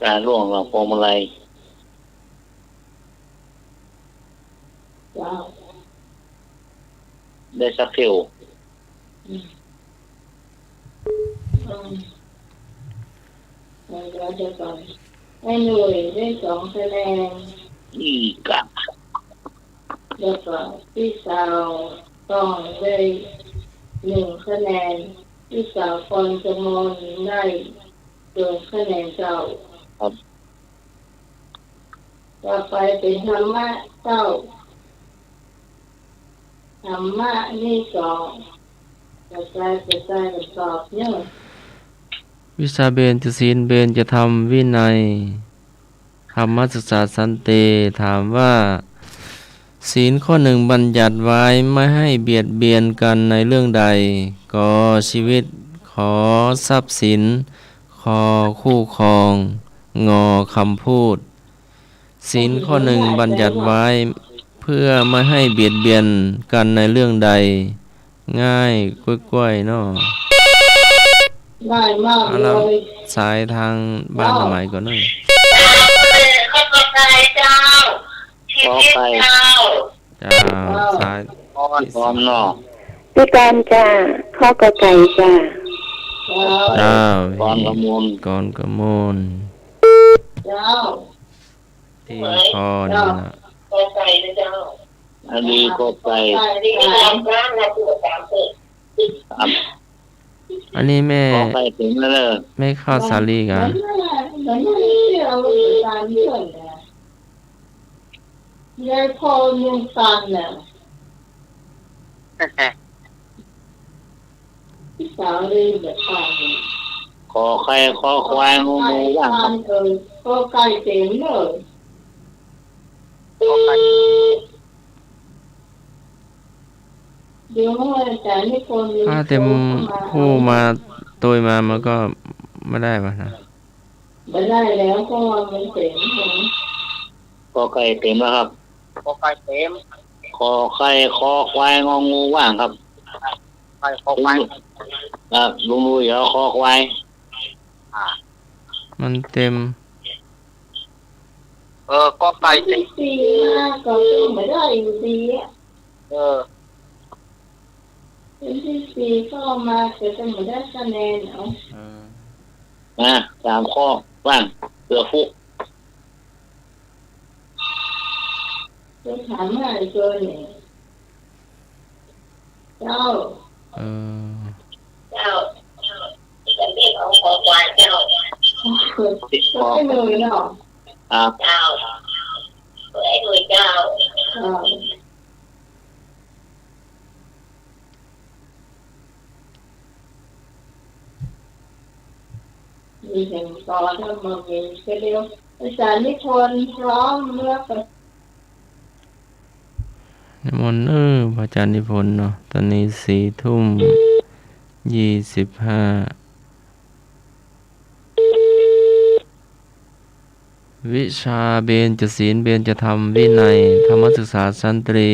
การร่วงหลังพวงมาลัยได้สักคิวเราจะก่อนให้หน่วยได้2 คะแนนอีกะแล้วก็พี่สาวต้องได้1 คะแนนพี่สาวคนจำนวนได้1 คะแนนเจ้าครับต่อไปเป็นธรรมะเจ้าธรรมะนี่กระจายกันสอบเนี่ยวิชาเบญจศีลเบญจธรรมวินัยธรรมศึกษาสันติถามว่าศีลข้อหนึ่งบัญญัติไว้ไม่ให้เบียดเบียนกันในเรื่องใดก่อชีวิตขอทรัพย์สินขอคู่ครองงอคำพูดศีลข้อหนึ่งบัญญัติไว้เพื่อไม่ให้เบียดเบียนกันในเรื่องใดง่ายกล้วยๆเนาะง่ายมากเลยสายทางบ้านสมัยก่อนหน่อยข้อไก่เจ้าขอไข่จ้าสายพร้อมเนาะพี่การจ้าข้อกไก่จ้าจ้าก่อนกระมูลก่อนกระมูลเจ้าที่คอนี่นะข้อไก่นะเจ้าอันนี้ก็ไก่อันนี้แม่ขอไข่ถึงแล้วเลยแม่ข้าวสาลีกันยายพอยังตันเนี่ยพี่สาวเลยแบบตันขอไข่ขอควายงูงูว่างข้อไก่เต็มเลยเดี๋ยวแต่นี่คนถ้าเต็มผู้มาตัวมามันก็ไม่ได้ป่ะนะไม่ได้แล้วเพราะว่ามันเต็มขอไข่เต็มแล้วครับขอไข่เต็มขอไข่ขอควายงองูว่างครับไข่ขอควายครับลุงลุยแล้วขอควายมันเต็มก็ไก่เต็ม4ก็ไม่ได้อยู่ดีเป็นที่4เข้ามาจะไม่ได้คะแนนเอา3 ข้อว่างเสือฟุกจะถามอะไรเกินเนี่ยเจ้าจะเรียกเอาขอควายเจ้าก็ไม่เลยเนาะเจ้าไอ้หน่วยเจ้ามีเห็นตอนถ้ามันมีก็เดียวอาจารย์นิพนธ์พร้อมเมื่อไปนิมนต์พระอาจารย์นิพนธ์เนาะตอนนี้4:25วิชาเบญจศีลเบญจธรรมวินัยธรรมศึกษาสันติ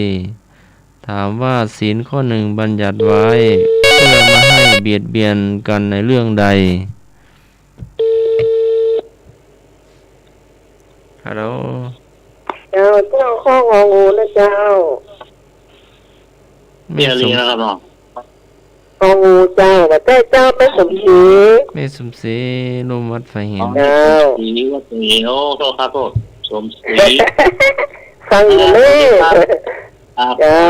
ถามว่าศีลข้อหนึ่งบัญญัติไว้เพื่อไม่ให้เบียดเบียนกันในเรื่องใดฮัลโหลเจ้าข้ององูนะเจ้าเมียลีนะครับน้องงองูเจ้าแต่เจ้าไม่สมศรีไม่สมศรีลมวัดไฟเห็นเจ้าสีนี้ว่าสีโอ้โทษครับโทษสมศรีฟังอยู่เลยเจ้า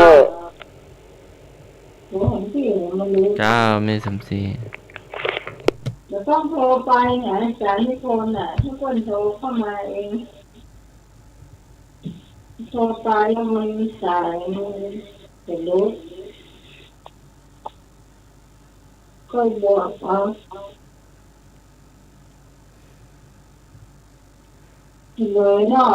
เจ้าไม่สมศรีจะต้องโทรไปไงอาจารย์นิพนธ์ทุกคนโทรเข้ามาเองโทรไปแล้วมันมีสายมันจะรู้ก็บอกเอาเลยเนาะ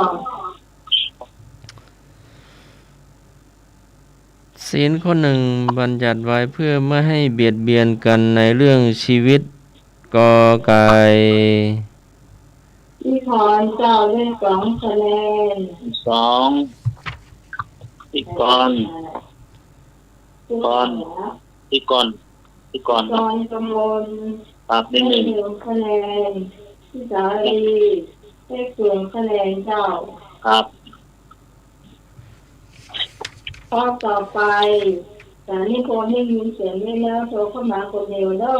ศีลข้อหนึ่งบัญญัติไว้เพื่อไม่ให้เบียดเบียนกันในเรื่องชีวิตกอไก่พี่พรเจ้าได้2 คะแนน2พี่กรพี่กรกรกมลปรับได้1 คะแนน พี่สาวลีได้เกินคะแนนเจ้า ครับ ข้อต่อไปสานิพนธ์ให้ยินเสียงได้แล้วโทรเข้ามาคนเดียวเด้อ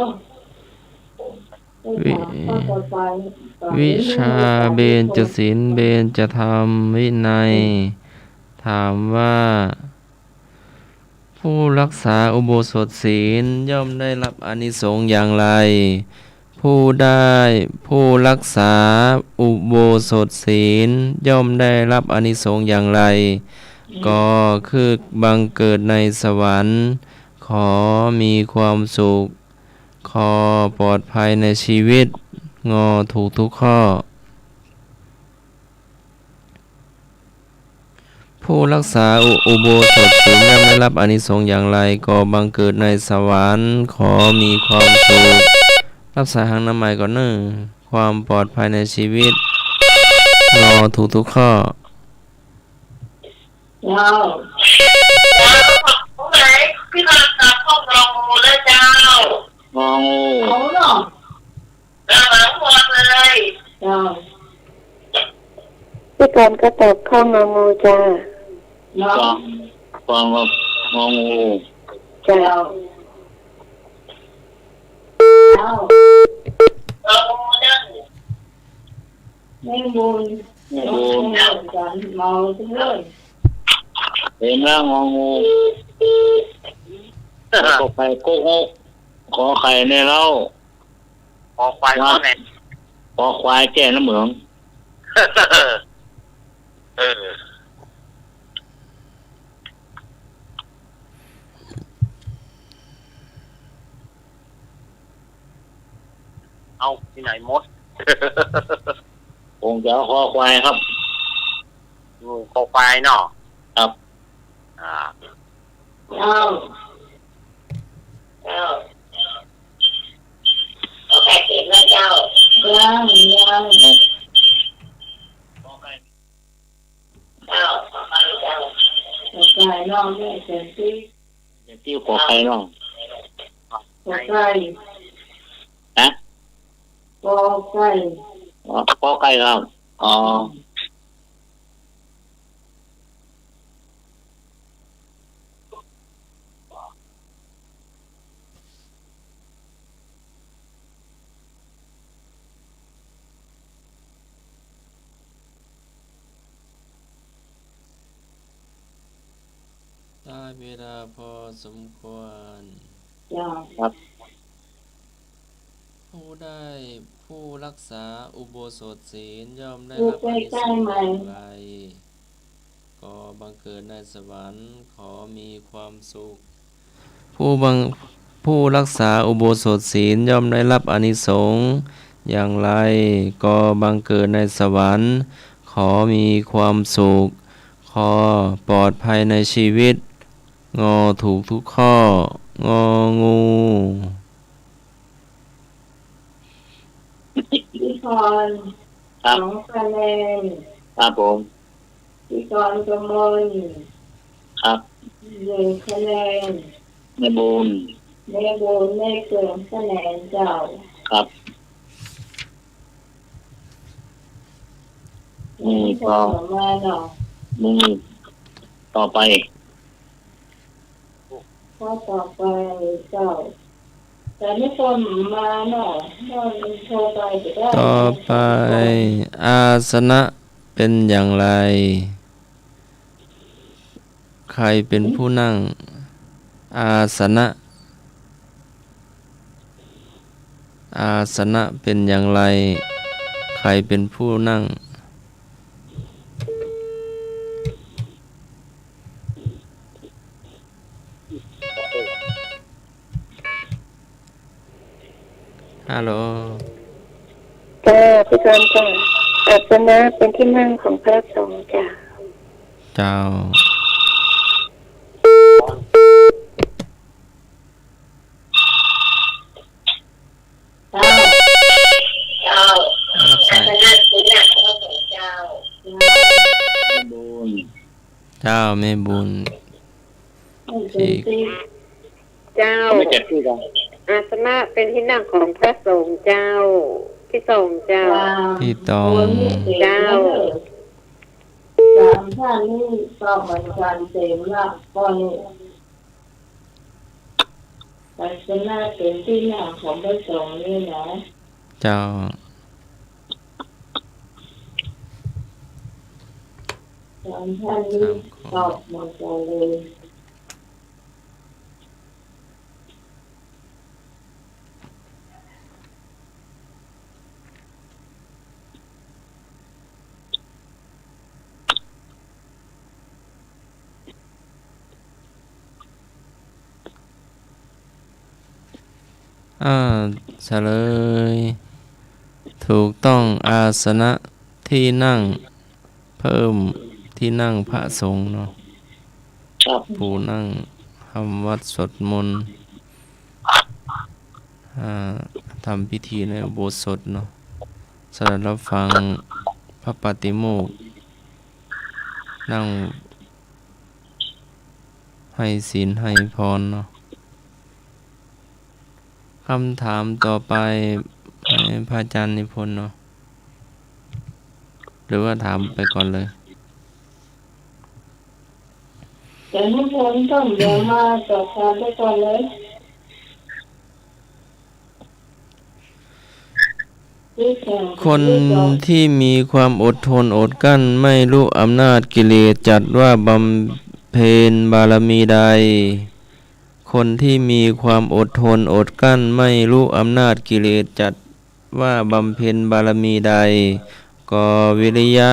ข้อต่อไป วิชาเบญจศีลเบญจธรรมวินัย ถามว่า ผู้รักษาอุโบสถศีลย่อมได้รับอานิสงส์อย่างไร ผู้รักษาอุโบสถศีลย่อมได้รับอานิสงส์อย่างไร ก็คือบังเกิดในสวรรค์ ขอมีความสุข ขอปลอดภัยในชีวิต งอถูกทุกข้อ ผู้รักษาอุโบสถศีลย่อมได้รับอานิสงส์อย่างไร ก็บังเกิดในสวรรค์ ขอมีความสุข รักษาหางน้ำใหม่ก่อนเนอะความปลอดภัยในชีวิต งอถูกทุกข้อ เจ้า ผู้ไหนพี่มาตัดห้องรองูแล้วเจ้าง องู เขาเนาะ แล้วหลังหมดเลย เจ้า พี่กรณ์ก็ตอบข้ององูจ้า เนาะ ฟังว่างองู จ้า เจ้าเจ้าร องูนั่ง ไม่บุญ แม่บุญ กันเมาทั้งเลย เห็นแล้วงองูก็ไปโกหกขอไข่ในเล่า ออกไปก็ไหน ขอควายแก่น้ำเหมือง เออเอาที่ไหนมด คงจะเอาคอควายครับ งูเข้าไปเนาะ ครับ อ่า เจ้า เจ้าเอาแปดเก็บแล้วเจ้า ยังเจ้าขอไปเจ้า ต่อไปน้องแม่เสร็จที่ จะติ้วขอไข่น้อง ต่อไป นะ กอไก่ อ๋อขอไข่ครับอ๋อได้เวลาพอสมควร เจ้า ผู้รักษาอุโบสถศีลย่อมได้รับอานิสงส์อย่างไร ก็บังเกิดในสวรรค์ ขอมีความสุข ผู้รักษาอุโบสถศีลย่อมได้รับอานิสงส์อย่างไร ก็บังเกิดในสวรรค์ ขอมีความสุข ขอปลอดภัยในชีวิต งอถูกทุกข้อ งองู พี่พร ครับ 2 คะแนน ครับผม พี่กรณ์กมล ครับ 1 คะแนน แม่บุญ แม่บุญได้เกินคะแนนเจ้า ครับ พี่พรมาเนาะ มือต่อไป ข้อต่อไปเจ้าแต่ไม่คนมาเนาะนอนโทรไปจะได้ ต่อไป อาสนะเป็นอย่างไร ใครเป็นผู้นั่ง อาสนะ อาสนะเป็นอย่างไร ใครเป็นผู้นั่ง ฮัลโหล จ้าพี่กรณ์จ้าอาสนะเป็นที่นั่งของพระสงฆ์จ้า เจ้า เจ้า เจ้า รับสาย คณะคุณน่ะเขาส่งเจ้า แม่บุญ เจ้าแม่บุญ ไม่เป็นที่ เจ้า ไม่เจ็บที่กัน อาสนะเป็นที่นั่งของพระสงฆ์เจ้า เจ ที่สองเจ้า พี่ตอง เจ้าสามท่านนี่ตอบเหมือนกันเต็มละก็นี่แต่ชนะเป็นที่หน้าของพระสงฆ์นี่นะ เจ้า สามท่านนี่ตอบเหมือนกันเลย เฉลยถูกต้องอาสนะที่นั่งเพิ่มที่นั่งพระสงฆ์เนาะ ครับ ผู้นั่งทำวัดสวดมนต์ทำพิธีในอุโบสถเนาะสดับรับฟังพระปาติโมกข์นั่งให้ศีลให้พรเนาะคำถามต่อไปให้พระอาจารย์นิพนธ์เนาะหรือว่าถามไปก่อนเลย แต่ทุกคนต้องเดี๋ยวมาสอบถามไปก่อนเลยคนที่มีความอดทนอดกลั้นไม่รู้อำนาจกิเลสจัดว่าบำเพ็ญบารมีใด คนที่มีความอดทนอดกลั้นไม่รู้อำนาจกิเลสจัดว่าบำเพ็ญบารมีใดก่อวิริยะ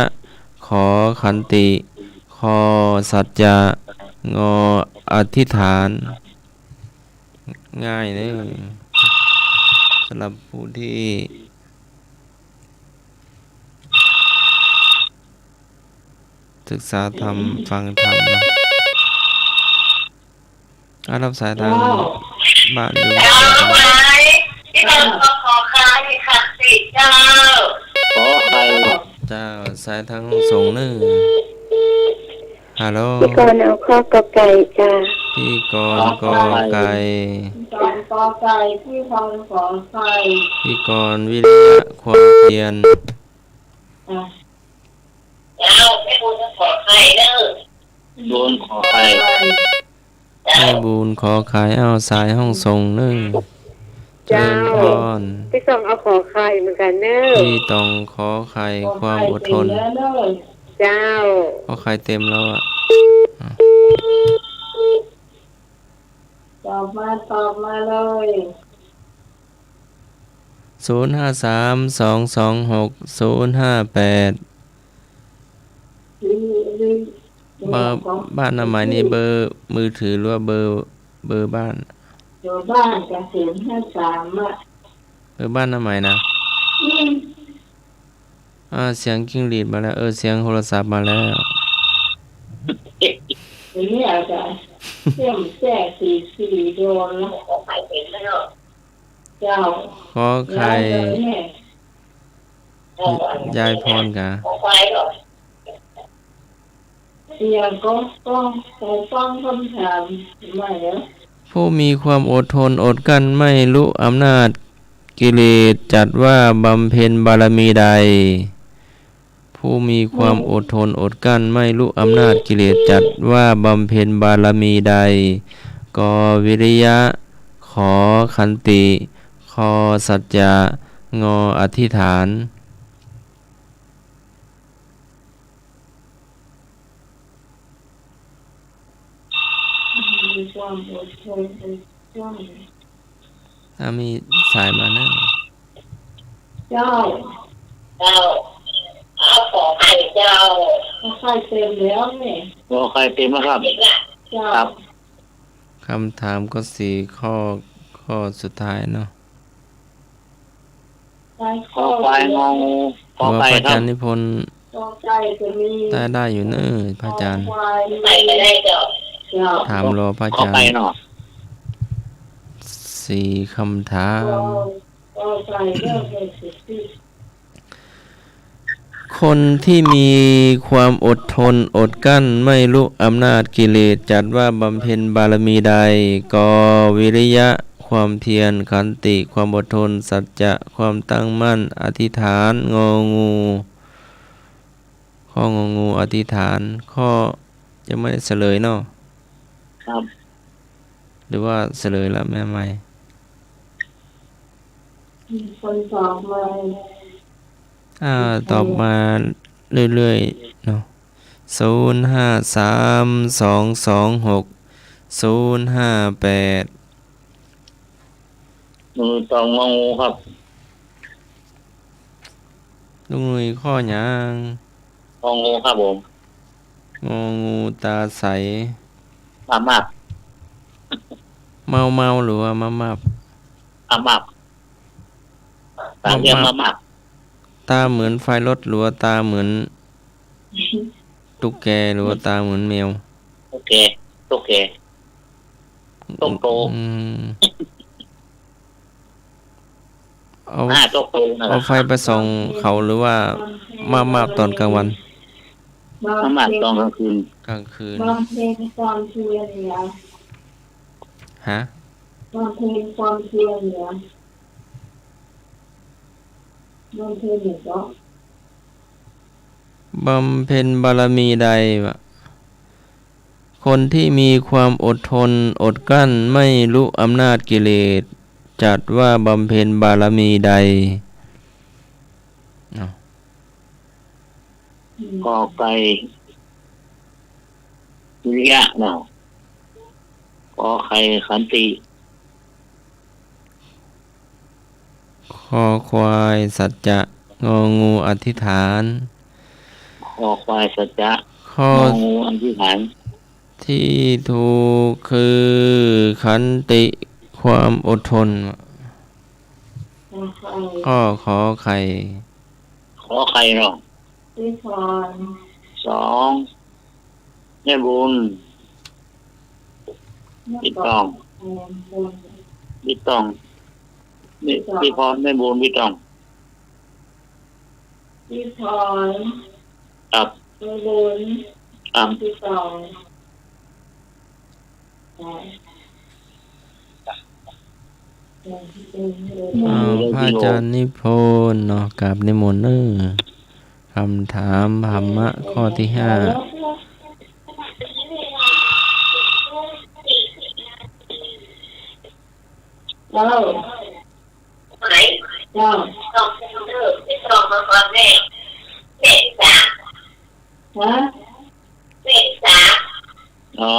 ขอขันติขอสัจจะงออธิษฐาน ง่ายเลยสำหรับผู้ที่ศึกษาธรรมฟังธรรมนะรับสายทางบ้านดู เจ้าไว้ที่เราขอค้าให้ขัดสิเจ้า ขอใคร เจ้าสายทางส่งนึ่งฮัลโหล พี่กรณ์เอาข้อกอไก่จ้า พี่กรกอไก่ ตอนกอไก่ที่ทองของไฟ พี่กรวิริยะความเพียร อ่ะ เจ้าไม่ควรจะขอใครเด้อ โดนขอใคร ให้บุญขอขายเอาสายห้องส่งนึ่งเจริญพร พี่สองเอาขอไข่เหมือนกันเนอะ พี่ต้องขอไข่ความอดทน แล้วเลย เจ้า ขอไข่เต็มแล้วอ่ะ ตอบมาเลย 0532260588 เบอร์บ้านน้ำหมายนี่เบอร์มือถือหรือว่าเบอร์บ้าน อยู่บ้านเกษตร53อ่ะ เบอร์บ้านน้ำหมายนะเสียงกิ้งหรีดมาแล้วเสียงโทรศัพท์มาแล้ว ทีนี้อาจารย์เชื่อมแทรก44โดนแล้ว ขอใครเป็นแล้วเนาะ เจ้า ขอไข่ ยายพรกะ ขอใครหรอ เสียงก็ต้องฟังคำถามไม่แล้ว ผู้มีความอดทนอดกลั้นไม่รู้อำนาจกิเลสจัดว่าบำเพ็ญบารมีใด ผู้มีความอดทนอดกลั้นไม่รู้อำนาจกิเลสจัดว่าบำเพ็ญบารมีใดก่อวิริยะขอขันติขอสัจจะงออธิษฐาน มีความอดทนอดกลั้น ถ้ามีสายมานะ เจ้า เจ้าเอาขอใครเจ้า ใครเต็มแล้วเนี่ย ขอใครเต็มแล้วครับ อีกละ เจ้า ครับ คำถามก็4 ข้อสุดท้ายเนาะ ขอควายงองูขอ ว่า ไก่ พระ ค อา รั จา บ รย์นิพนธ์ ต่อใจจะมี ได้อยู่เนอะพระอาจารย์ ควาย ใครก็ได้เจ้า เจ้า ถามรอพระอา ขอ จาร ไก่ ย์ เนาะ 4 คำถาม ต่อใจเริ่มเป็นสิทธิ คนที่มีความอดทนอดกลั้นไม่รู้อำนาจกิเลสจัดว่าบำเพ็ญบารมีใดก่อวิริยะค ความเพียรขันติความอดทนสัจจะความตั้งมั่นอธิษฐานงองูข้ององูอธิษฐานข้อยังไม่ได้เฉลยเนาะ ครับ หรือว่าเฉลยแล้วแม่ใหม่ คนสอบมา ตอบมาเรื่อยๆเนาะ053226 058 มือตองงองูครับ ลุงหนุ่ยข้อหยัง งองูครับผม งองูตาใส มาก เมาหรือว่ามา มากตามเรียกมาก ตาเหมือนไฟรถหรือว่าตาเหมือนตุ๊กแกหรือว่าตาเหมือนแมว โอเคโอเคต้มโต เอา โตโตนะ เอาไฟไปส่องเขาหรือว่ามาตอนกลางวัน มากตอนกลางคืน กลางคืน บางเพลงความเพียรเนี่ย ฮะ บางเพลงความเพียรเนี่ยบางเพลงเนี่ยก็ บำเพ็ญบารมีใดวะคนที่มีความอดทนอดกลั้นไม่รู้อำนาจกิเลสจัดว่าบำเพ็ญบารมีใด กอไก่วิริยะเนาะกอไข่ขันติ คอควายสัจจะงองูอธิษฐาน คอควายสัจจะ ข้อ งองูอธิษฐาน ที่ถูกคือขันติความอดทน ข้อขอไข่ ขอไข่เนาะ ที่พร 2แม่บุญบิดต้องบิดต้องบิดพรแม่บุญบิดต้อง ที่พร ครับ ที่บุญ ครับ ที่สองพระอาจารย์นิพนธ์เนาะกับนิมนต์เนอคำถามธรรมะข้อที่ 5 เจ้า ไหน เจ้า ต้องเลิกที่ต้องมาก่อนแม่สาม ฮะ แม่สาม อ๋อ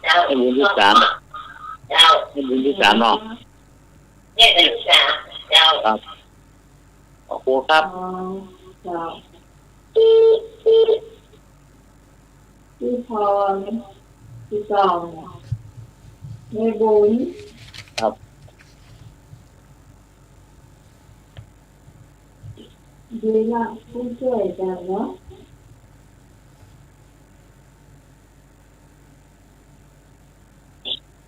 เจ้า แม่บุญที่3 เจ้า แม่บุญที่3เนาะ แม่เป็นสามเจ้า ครับขอบคุณครับ เจ้าที่พรที่สองในบุญ ครับ ดีละผู้ช่วยกันเนาะ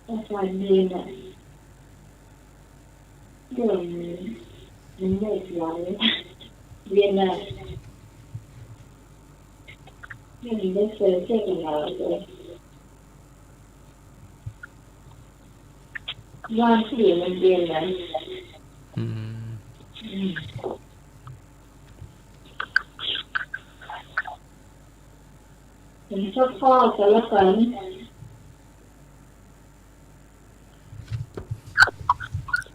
อาจารย์ดีน่ะเรื่องมันไม่ไหวเรียนน่ะไม่ได้เจอเจ้ากันเลยว่านที่มันเรียนนะผมชอบพ่อกันแล้วกัน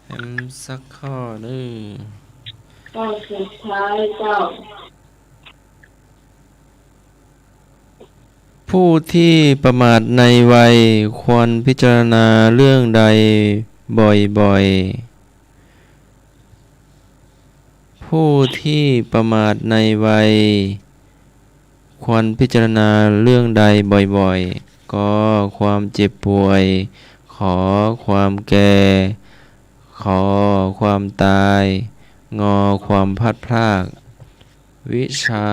แอมสักข้อหนึ่ง ก็สุดท้ายเจ้า ผู้ที่ประมาทในวัยควรพิจารณาเรื่องใดบ่อยๆผู้ที่ประมาทในวัยควรพิจารณาเรื่องใดบ่อยๆก็ความเจ็บป่วยขอความแก่ขอความตายงอความพลัดพรากวิชา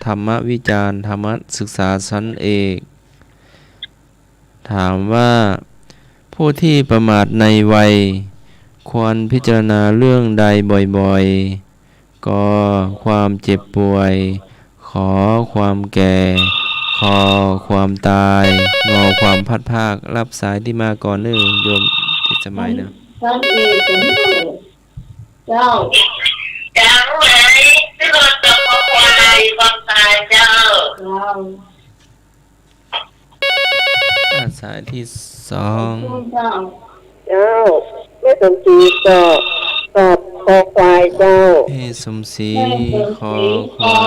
ธรรมวิจารณ์ธรรมศึกษาชั้นเอกถามว่าผู้ที่ประมาทในวัยควรพิจารณาเรื่องใดบ่อยๆก็ความเจ็บป่วยขอความแก่ขอความตายงอความพลัดพรากรับสายที่มาก่อนโยมที่ สมัยเนาะ ท่านเอกสมเด็จเจ้า จำไว้ที่รถตกควายความตายเจ้า เรา สายที่สอง ผู้เจ้า เจ้าแม่สมศรีตอบคอควายเจ้า เอสมศรีคอควา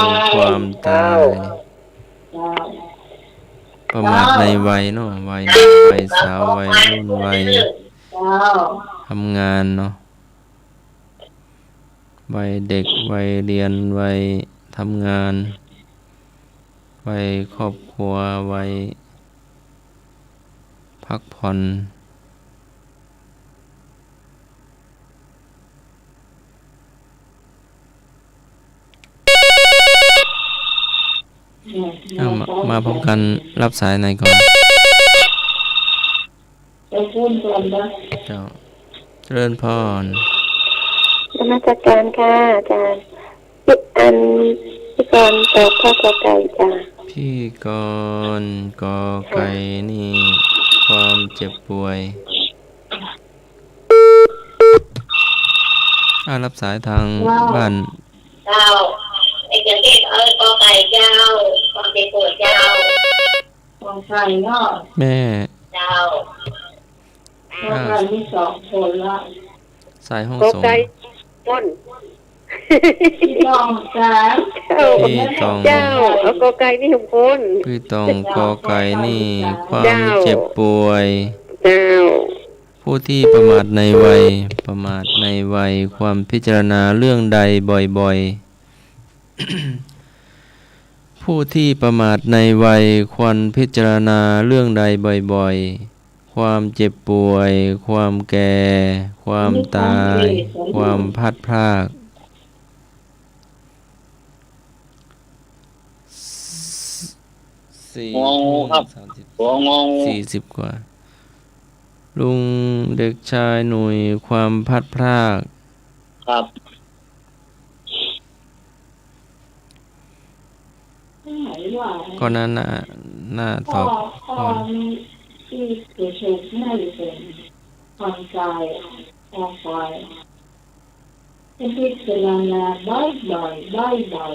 ยความตาย เจ้า ประมาทในวัยเนาะวัยสาววัยรุ่นวัย เจ้า ทำงานเนาะวัยเด็กวัยเรียนวัยทำงานวัยครอบครัววัยพักผ่อนมาพบกันรับสายในก่อน ไปพูดก่อนนะ เจ้าเจริญพร นมัสการค่ะอาจารย์พี่กรตอบข้อกอไก่จ้า พี่กรกอไก่นี่ความเจ็บป่วยรับสายทางบ้าน เจ้าไอ้เจ้าที่กอไก่เจ้าความเป็นปวดเจ้า ของใครเนาะ แม่ เจ้า ของใครมีสองคนละ สายห้อง กอ ส่ง ไก่ต้น พี่ต้องสาม พี่ต้อง เจ้าเอากอไก่นี่ทุกคน พี่ต้องกอไก่นี่ความเจ็บป่วย เจ้า ผู้ที่ประมาทในวัยความพิจารณาเรื่องใดบ่อยๆ ผู้ที่ประมาทในวัยควรพิจารณาเรื่องใดบ่อยๆ ความเจ็บป่วย ความแก่ ความตาย ความพลัดพราก40 กว่า ลุงเด็กชายหนุ่ยความพลัดพราก ครับ ก็น่าตอบ ข้อนี้ที่จะถูกไม่เป็นความใจความไฟที่พิจารณาบ่อย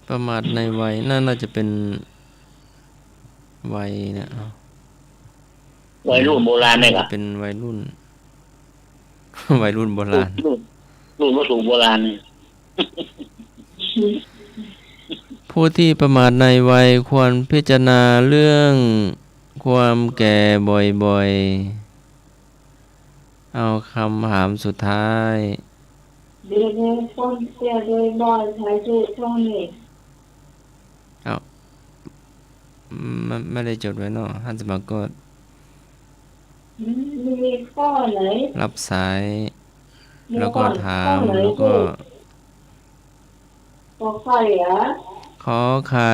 ประมาทในวัยน่าจะเป็นวัยเนี่ย วัยรุ่นโบราณเนี่ยครับ เป็นวัยรุ่น วัยรุ่นโบราณ รุ่นวัตถุโบราณ ผู้ที่ประมาทในวัยควรพิจารณาเรื่องความแก่บ่อยๆ เอาคำถามสุดท้าย เดี๋ยวคนเสียโดยบ่อยใช้ชื่อช่องนี้ ไม่ได้จดไว้เนาะท่านสมัครก็ มีข้อไหน รับสายแล้วก็ถามแล้วก็ ก็ใครอ่ะ ขอไข่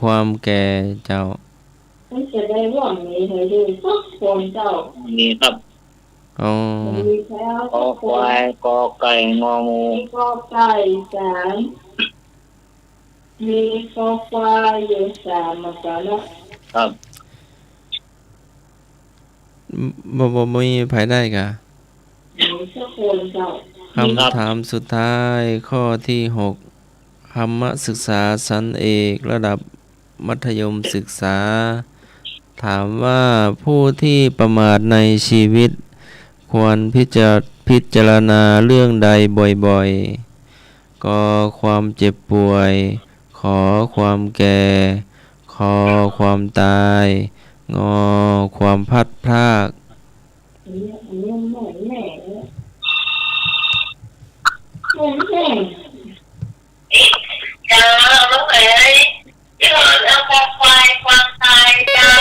ความแก่เจ้า มันจะได้ร่วมนี้ให้ดูสักคนเจ้า นี่ครับ อ๋อ มีแค่ กอควายกอไก่งองู มีก็ไก่สามมีก็ควายอยู่สามมากันแล้ว ครับ บ่มีไผได้กะ มีสักคนเจ้า คำถามสุดท้ายข้อที่6 ธรรมศึกษาชั้นเอกระดับมัธยมศึกษา ถามว่าผู้ที่ประมาทในชีวิต ควรพิจารณาเรื่องใดบ่อยๆ ก็ความเจ็บป่วย ขอความแก่ ขอความตาย งอความพลัดพราก อันนี้แม่ เจ้าลูกเอ๋ยที่รถกอควายความตายเจ้า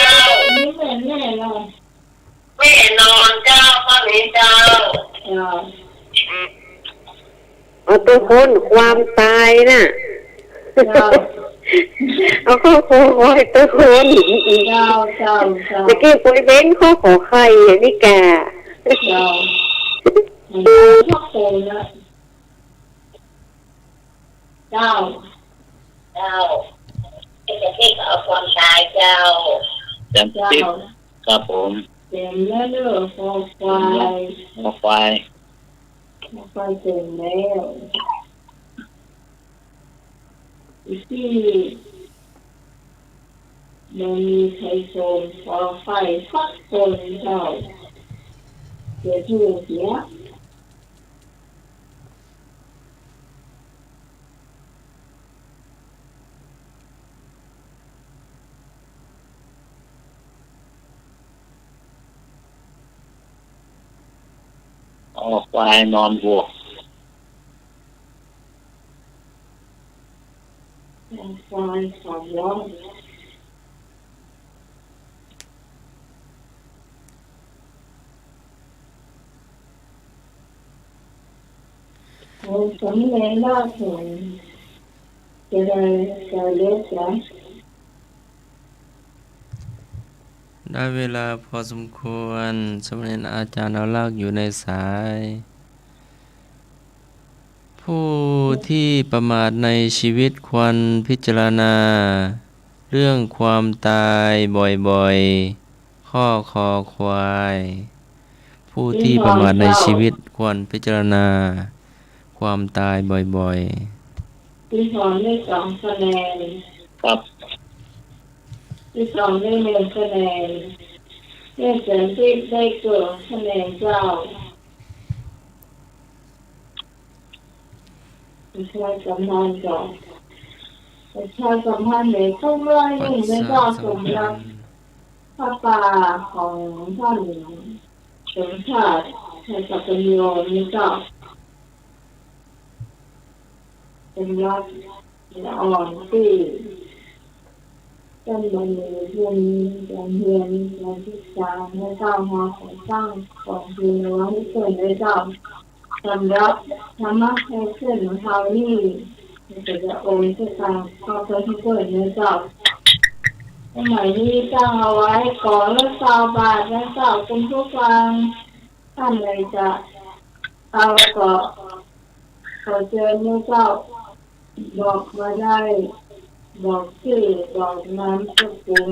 นี่แม่เรา ไม่นอนเจ้าข้อนี้เจ้า เอาตัวคนความตายน่ะ เอาข้อคอยตัวคน เจ้า ตะกี้ปวยเบ้นข้อขอไข่นี่แก เจ้าสักคนละเจ้า เจ้าไอ้เจ้าที่เอาความตายเจ้า จำ เจ้า ติด ครับผม เต็มแล้วเด้อคอควาย คอควาย คอควายเต็มแล้วอีกที่มันมีใครโซนคอไฟฟักคนเจ้าเสียชื่อเสีย คอควายนอนบวก ควายสามล้อโอ้สำเร็จแล้วถึงจะได้จะเลือกจ้ะ ได้เวลาพอสมควรสมเด็จอาจารย์เอาลากอยู่ในสาย ผู้ที่ประมาทในชีวิตควรพิจารณา เรื่องความตายบ่อยๆ ข้อคอควาย ผู้ที่ประมาทในชีวิตควรพิจารณา ความตายบ่อยที่สองได้2 คะแนน ครับ ที่สองได้1 คะแนนเรื่องเสริมที่ได้เกิดคะแนนเจ้าประชาสัมพันธ์ก่อนประชาสัมพันธ์ในทุกเรื่อง ๆ ยิ่งไม่ก็สมรับพระป่าของท่านสมชาติชายสัพพัญโยนี่เจ้าเป็นรัฐละอ่อนที่ต้นมันมีเรียนการเรียนการศึกษาให้เจ้ามาของสร้างของดีหรือว่าให้เกิดในเจ้าสำรับธรรมะให้ขึ้นของเขานี่จะโอนที่ตามเขาเคยที่เกิดในเจ้าสมัยนี้ตั้งเอาไว้ก่อนแล้ว20 บาทแล้วเจ้าคุณผู้ฟังท่านเลยจะเอาก็ขอเชิญเจ้าบอกมาได้บอกชื่อบอกนามสกุล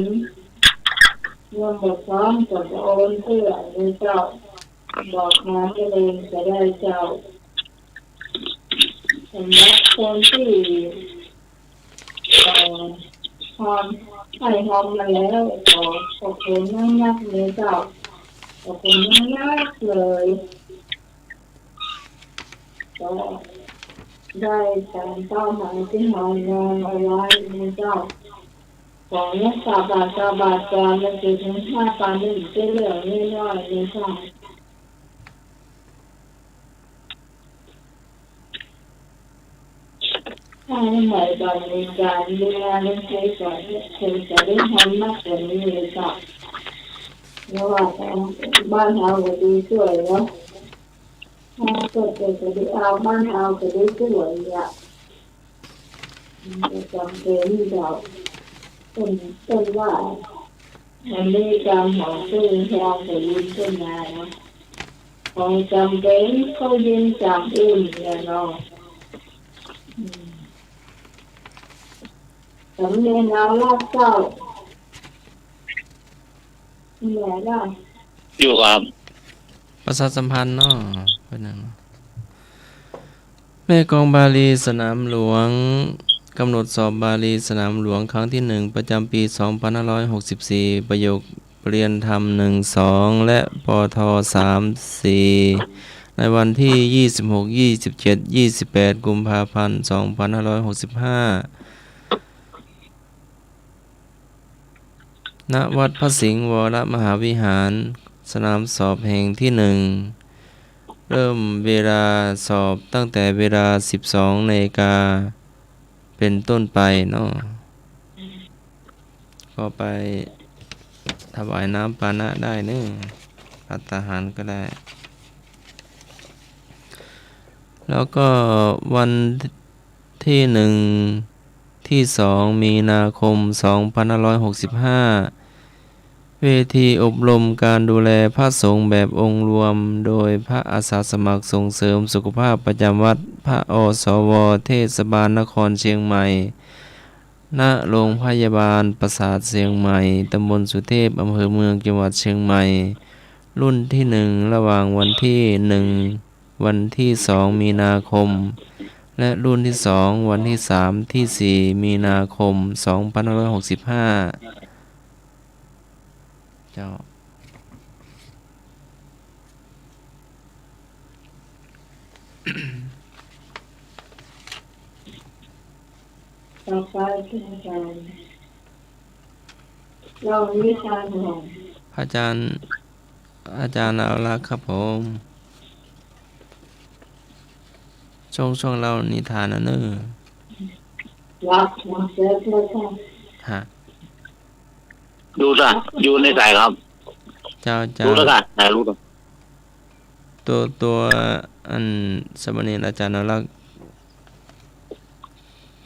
รวมบทพร้อมกับโอนเพื่อในเจ้าบอกมาให้เองจะได้เจ้าสำหรับคนที่หอมให้หอมมาแล้วขอบคุณมากๆเลยเจ้าขอบคุณมากๆเลยก็ได้ตามเป้าหมายที่เราวางเอาไว้ในเจ้าของนักษาบาทก่อนมันจะถึง5 ปานหนึ่งจะเหลือน้อยๆในเจ้าถ้าให้หมายบางในการดูแลเรื่องใช้สอยคงจะได้ทำมากกว่านี้เลยเจ้าเพราะว่าบ้านเราก็ดีสวยเนาะถ้าเกิดจะได้เอาบ้านเราก็ได้สวยอ่ะจะจำเป็นเจ้าเป็นว่ามันมีการหอซึ่งแทนจะยืนขึ้นมาเนาะของจำเป็นเขายืนจำอื่นเนี่ยเนาะสำเนียงเอาลาดเจ้าเหนื่อยได้ อยู่ครับ ประชาสัมพันธ์เนาะเพิ่นน่ะเนาะแม่กลองบาลีสนามหลวงกำหนดสอบบาลีสนามหลวงครั้งที่ 1 ประจำปี 2564 ประโยคเรียนธรรม 1-2 และปท 3-4 ในวันที่ 26 27 28 กุมภาพันธ์ 2565 ณ วัดพระสิงห์วรมหาวิหารสนามสอบแห่งที่ 1 เริ่มเวลาสอบตั้งแต่เวลา 12 นาฬิกาเป็นต้นไปเนาะก็ไปถวายน้ำปานะได้เนื้อภัตตาหารก็ได้ แล้วก็วันที่ 1 ที่ 2 มีนาคม 2565 เวทีอบรมการดูแลพระสงฆ์แบบองค์รวมโดยพระอาสาสมัครส่งเสริมสุขภาพประจำวัดพระอสวเทศบาลนครเชียงใหม่ ณโรงพยาบาลปราสาทเชียงใหม่ตำบลสุเทพอำเภอเมืองจังหวัดเชียงใหม่รุ่นที่1ระหว่างวันที่1วันที่2มีนาคมและรุ่นที่2วันที่3ที่4มีนาคม2565เจ้าต่อไปที่อาจารย์เราวิชาของ อาจารย์เอาละครับผมช่วงเรานิทานนะเนอะ วัดมาเจอเพื่อน ฮะ ดูซะอยู่ในสายครับ เจ้า รู้แล้วกันไหนรู้ตัว ตัวอันสมณีอาจารย์เอาละ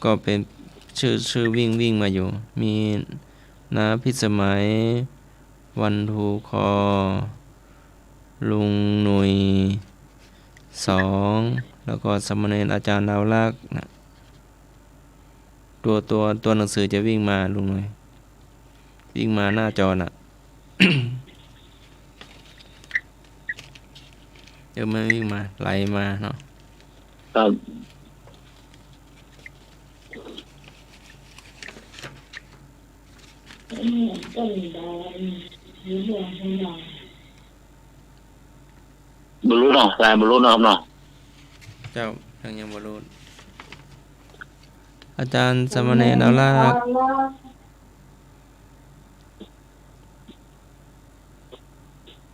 ก็เป็นชื่อวิ่งมาอยู่ มีนาพิสมัยวันทูคอลุงหนุย2แล้วก็สมณีอาจารย์ดาวลักษณ์นะตัวหนังสือจะวิ่งมาลุงหนุยวิ่งมาหน้าจอน่ะ เดี๋ยวมันวิ่งมาไหลมาเนาะ ครับ ต้นแดงหรือเรื่องของเรา บรรลุเนาะสายบรรลุเนาะครับเนาะ เจ้ายังบ่รู้อาจารย์สมณีดาวลักษณ์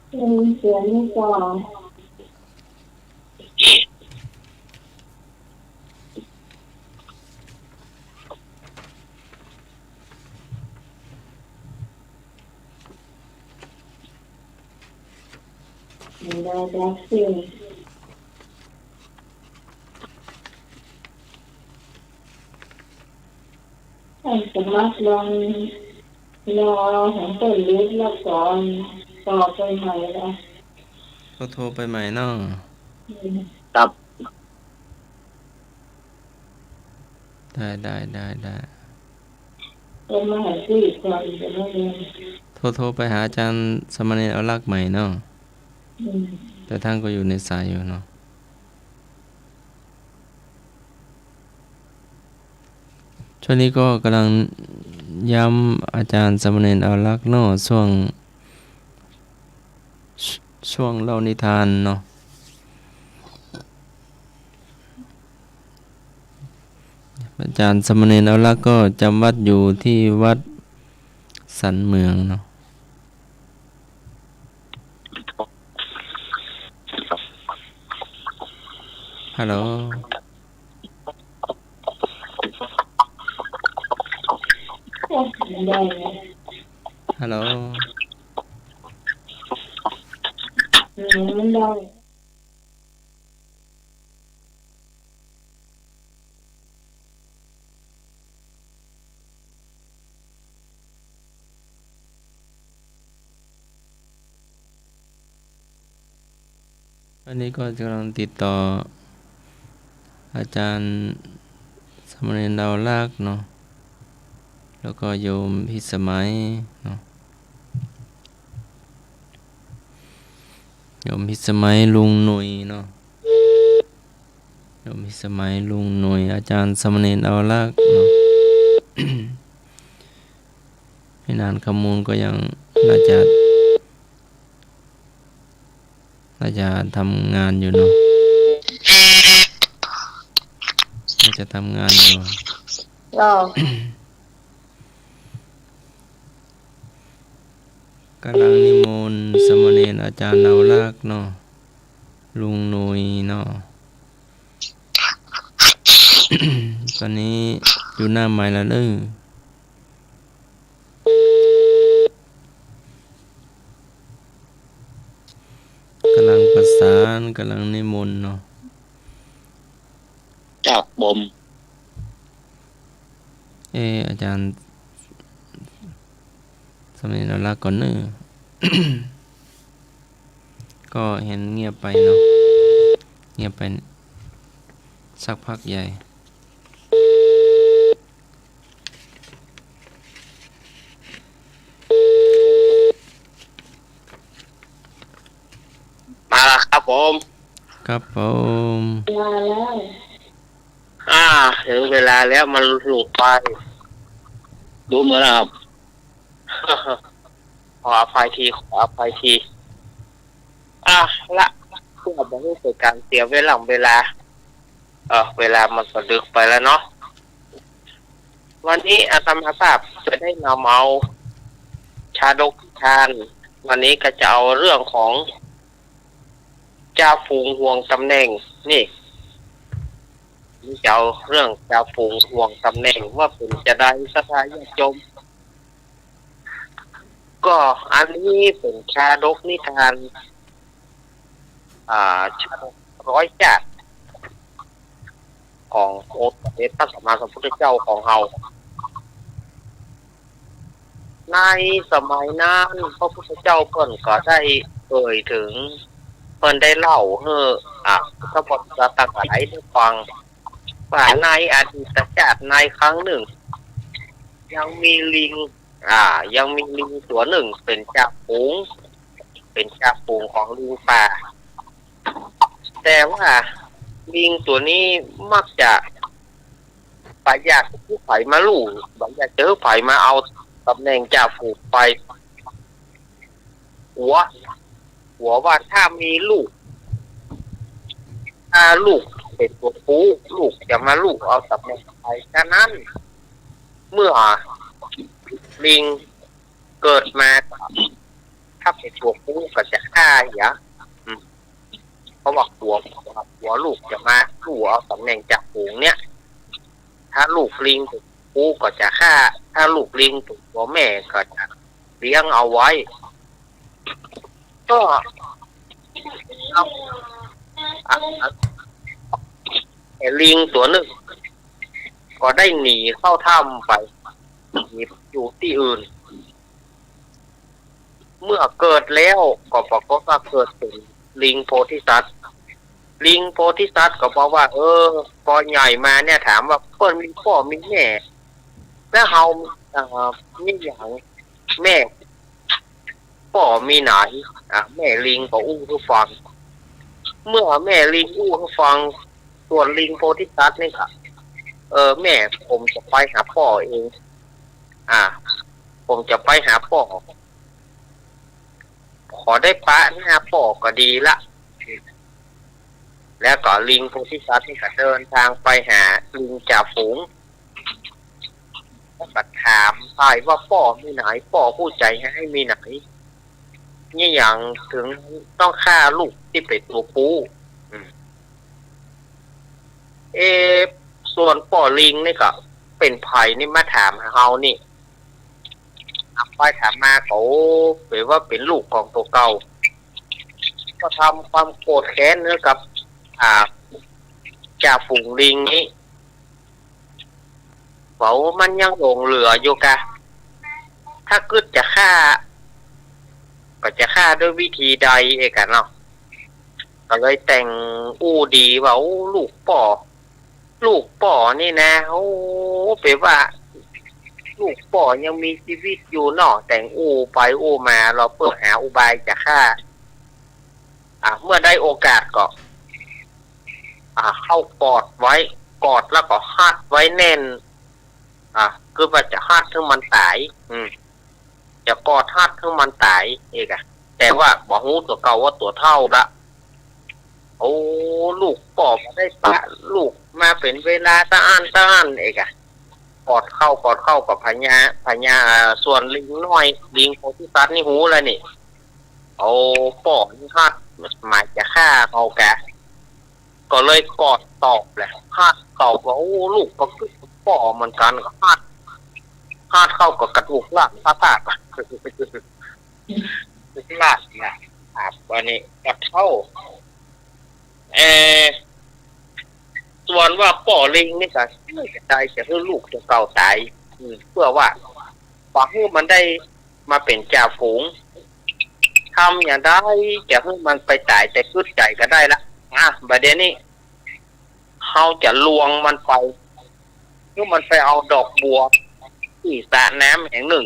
เป็นเสียงก่อนได้ได้สิ่งให้สมัครลองรอของต้นเล็กแล้วก่อนต่อไปใหม่ละ ก็โทรไปใหม่เนาะ ครับ ได้ เป็นมหาวิทยาลัยจะไม่เรียน โทรไปหาอาจารย์สมณีเอาลักษณ์ใหม่เนาะแต่ท่านก็อยู่ในสายอยู่เนาะช่วงนี้ก็กำลังย้ำอาจารย์สมณีเอาลักษณ์เนาะช่วงเล่านิทานเนาะอาจารย์สมณีเอาลักษณ์ก็จำวัดอยู่ที่วัดสันเมืองเนาะฮัลโหล ได้ ฮัลโหล มันได้ อันนี้ก็กำลังติดต่ออาจารย์สมณีดาวลักษณ์เนาะแล้วก็โยมพิสมัยเนาะโยมพิสมัยลุงหนุยเนาะโยมพิสมัยลุงหนุยอาจารย์สมณีดาวลักษณ์เนาะ ไม่นานข้อมูลก็ยังน่าจะทำงานอยู่เนาะน่าจะทำงานอยู่ เรา กำลังนิมนต์สมณีอาจารย์ดาวลักษณ์เนาะลุงหนุยเนาะ ตอนนี้อยู่หน้าไม้ละเด้อกำลังประสานกำลังนิมนต์เนาะ จากบม อาจารย์สมัยเราลาก่อนเนอะ ก็เห็นเงียบไปเนาะเงียบไปสักพักใหญ่ ครับผม มาแล้ว ถึงเวลาแล้วมันหลุดไปดูเหมือนนะครับ ขออภัยทีละเพื่อไม่ให้เกิดการเสียเวลาเวลามันก็ดึกไปแล้วเนาะวันนี้อาตมาภาพจะได้นำเอาชาดกทานวันนี้ก็จะเอาเรื่องของจ่าฝูงห่วงตำแหน่งนี่จะเอาเรื่องจ่าฝูงห่วงตำแหน่งว่าเป็นจะได้สถานญาติโยมก็อันนี้เป็นชาดกนิทานชาดกร้อยจัดของโอษฐ์พระสัมมาสัมพุทธเจ้าของเราในสมัยนั้นพระพุทธเจ้าเพิ่นก็ได้เอ่ยถึงเพิ่นได้เล่าพระบทต่างๆให้ได้ฟังว่าในอดีตชาติในครั้งหนึ่งยังมีลิงตัวหนึ่งเป็นจ่าฝูงของลิงป่าแต่ว่าลิงตัวนี้มักจะอยากผู้ไผ่มาลู่อยากเจอไผ่มาเอาตำแหน่งจ่าฝูงไปหัวว่าถ้ามีลูกเป็นตัวผู้ลูกจะมาลูกเอาตำแหน่งไปฉะนั้นเมื่อลิงเกิดมาถ้าเป็นตัวผู้ก็จะฆ่าเพราะว่าหัวลูกจะมาลูกเอาตำแหน่งจ่าฝูงเนี่ยถ้าลูกลิงตัวผู้ก็จะฆ่าถ้าลูกลิงตัวแม่ก็จะเลี้ยงเอาไว้ก็ลิงตัวหนึ่งก็ได้หนีเข้าถ้ำไปอยู่ที่อื่นเมื่อเกิดแล้วก็ปรากฏว่าเกิดเป็นลิงโพธิสัตว์ก็บอกว่าพอใหญ่มาเนี่ยถามว่าเพิ่นมีพ่อมีแม่แล้วเฮามีอย่างแม่พ่อมีไหนแม่ลิงก็อู้ให้ฟังเมื่อแม่ลิงอู้ให้ฟังส่วนลิงโพธิสัตว์นี่ค่ะแม่ผมจะไปหาพ่อเองผมจะไปหาพ่อขอได้ปะหน้าพ่อก็ดีละแล้วก็ลิงโพธิสัตว์นี่ก็เดินทางไปหาลิงจ่าฝูงก็ถามไปว่าพ่อมีไหนพ่อผู้ใจให้มีไหนนี่อย่างถึงต้องฆ่าลูกที่เป็นตัวผู้ส่วนพ่อลิงนี่ก็เป็นไผ่นี่มาถามเฮานี่ไปถามมาเขาเผยว่าเป็นลูกของตัวเก่าก็ทำความโกรธแค้นเนื้อกับจ่าฝูงลิงนี้เขามันยังหลงเหลืออยู่กะถ้าเกิดจะฆ่าก็จะฆ่าด้วยวิธีใดเอกะเนาะก็เลยแต่งดีว่าลูกป่อนี่นะเปรียบว่าลูกป่อยังมีชีวิตอยู่เนาะแต่งไปมาเราเพื่อหาอุบายจะฆ่าเมื่อได้โอกาสก็เข้ากอดไว้กอดแล้วก็ฮัดไว้แน่นคือว่าจะฮัดถึงมันตายจะกอดฮัดถึงมันตายเอกอะแต่ว่าบอกฮู้ตัวเก่าว่าตัวเท่าละลูกป่อมาได้ปะลูกมาเป็นเวลาตะอันเอกอะกอดเข้ากับพญาส่วนลิงน้อยลิงโพธิสัตว์นี่หูแล้วนี่ป่อนี่ฮัดหมายจะฆ่าเขาแกก็เลยกอดตอบแหละฮัดตอบว่าลูกก็คือป่อเหมือนกันก็ฮัดเข้ากับกระดูกล่างพระธาตุลาดเนี่ยวันนี้กระเท่าส่วนว่าป่อลิงนี่ก็จะตายจะให้ลูกจะเก่าตายเพื่อว่าปะให้มันได้มาเป็นจ่าฝูงทำอย่างได้จะให้มันไปตายแต่ขึ้นใจก็ได้ละประเด็นนี้เขาจะลวงมันไปเพื่อมันไปเอาดอกบัวที่สระน้ำแห่งหนึ่ง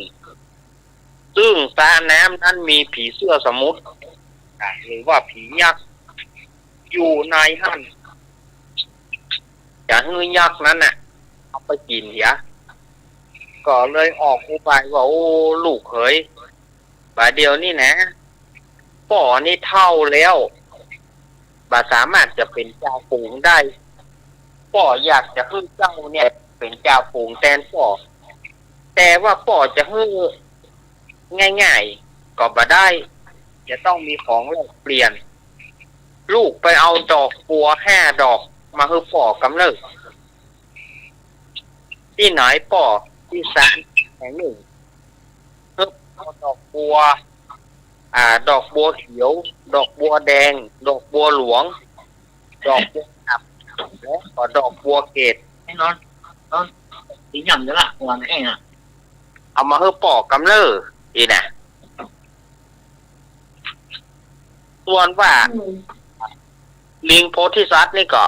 ซึ่งสระน้ำนั้นมีผีเสื้อสมุทรหรือว่าผียักษ์ อยู่ในหั่นจะฮื้อยักษ์นั้นน่ะเอาไปกินเหี้ยก็เลยออกอุบายว่าโอ้ลูกเขยบาดเดียวนี่นะป่อนี่เท่าแล้วบาสามารถจะเป็นเจ้าฝูงได้ป่ออยากจะฮื้อเจ้าเนี่ยเป็นเจ้าฝูงแทนป่อแต่ว่าป่อจะฮื้อง่ายๆก็บ่ได้จะต้องมีของแลกเปลี่ยนลูกไปเอาดอกบัว5 ดอกมาฮื้อป่อกำเนิดที่ไหนป่อที่ศาลแห่งหนึ่งฮื้อเอาดอกบัวดอกบัวเขียวดอกบัวแดงดอกบัวหลวงดอกบัวอับและก็ดอกบัวเกตแน่นอนสีหย่ำจะละหัวนั่นเองอ่ะเอามาฮื้อป่อกำเนิดอีน่ะส่วนว่าลิงโพธิสัตว์นี่ก็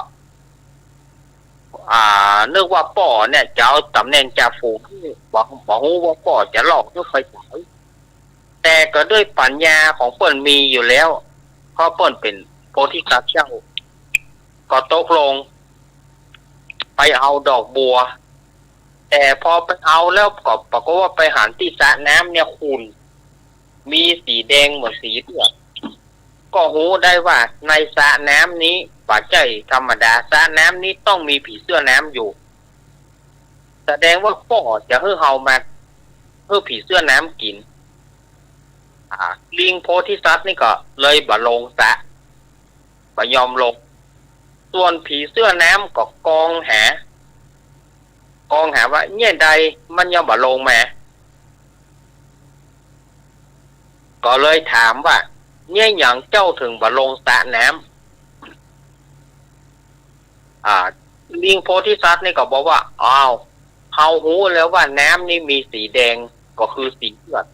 นึกว่าป่อเนี่ยจะเอาตำแหน่งจ่าฝูงบอกฮู้ว่าป่อจะหลอกทุกไฟฉายแต่ก็ด้วยปัญญาของเปิ้นมีอยู่แล้วเพราะเปิ้นเป็นโพธิสัตว์เจ้าก็ตกลงไปเอาดอกบัวแต่พอไปเอาแล้วก็ปรากฏว่าไปหันที่สระน้ำเนี่ยขุ่นมีสีแดงเหมือนสีเลือดก็หูได้ว่าในสระน้ำนี้ป่าใจธรรมดาสระน้ำนี้ต้องมีผีเสื้อน้ำอยู่แสดงว่าป่อจะให้เฮามาเพื่อผีเสื้อน้ำกินลิงโพธิสัตว์นี่ก็เลยบ่ลงสระบ่ยอมลงส่วนผีเสื้อน้ำก็กองหาว่าเนี่ยใดมันยังบ่ลงมาก็เลยถามว่าเนี่ยอย่างเจ้าถึงบ่ลงสระน้ำลิงโพธิสัตว์นี่ก็บอกว่าอ้าวเฮารู้แล้วว่าน้ำนี่มีสีแดงก็คือสีเลือด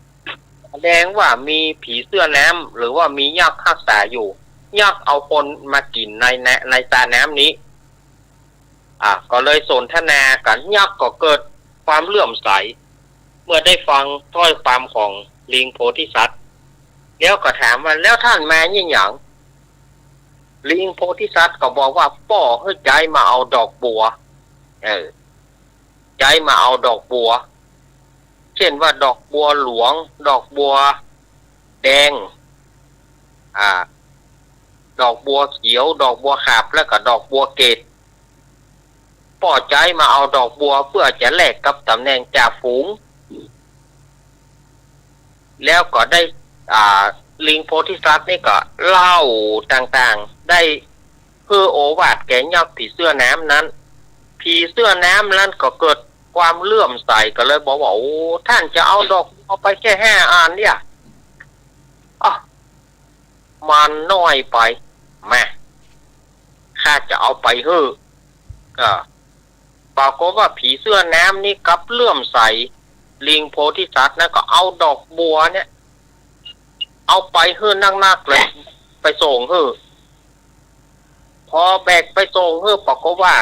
แสดงว่ามีผีเสื้อน้ำหรือว่ามียักษ์รักษาอยู่ยักษ์เอาคนมากินในสระน้ำนี้ก็เลยสนทนากันยักษ์ก็เกิดความเลื่อมใสเมื่อได้ฟังถ้อยความของลิงโพธิสัตว์แล้วก็ถามว่าแล้วท่านมาเนี่ยหยังลิงโพธิสัตว์ก็บอกว่าป่อให้ใจมาเอาดอกบัวใจมาเอาดอกบัวเช่นว่าดอกบัวหลวงดอกบัวแดงดอกบัวเขียวดอกบัวขาบแล้วก็ดอกบัวเกตป่อใจมาเอาดอกบัวเพื่อจะแลกกับตำแหน่งจ่าฝูงแล้วก็ได้ลิงโพธิสัตว์นี่ก็เล่าต่างๆได้เพื่อโอวาทแก่ยักษ์ผีเสื้อน้ำนั้นผีเสื้อน้ำนั้นก็เกิดความเลื่อมใสก็เลยบอกว่าโอ้ท่านจะเอาดอกเอาไปแค่5 อันเนี่ยมันน้อยไปมาข้าจะเอาไปเฮ้ปรากฏว่าผีเสื้อน้ำนี่กับเลื่อมใสลิงโพธิสัตว์นะก็เอาดอกบัวเนี่ยเอาไปเฮ้นักๆเลยไปส่งเฮ้พอแบกไปส่งเฮ้ปรากฏว่า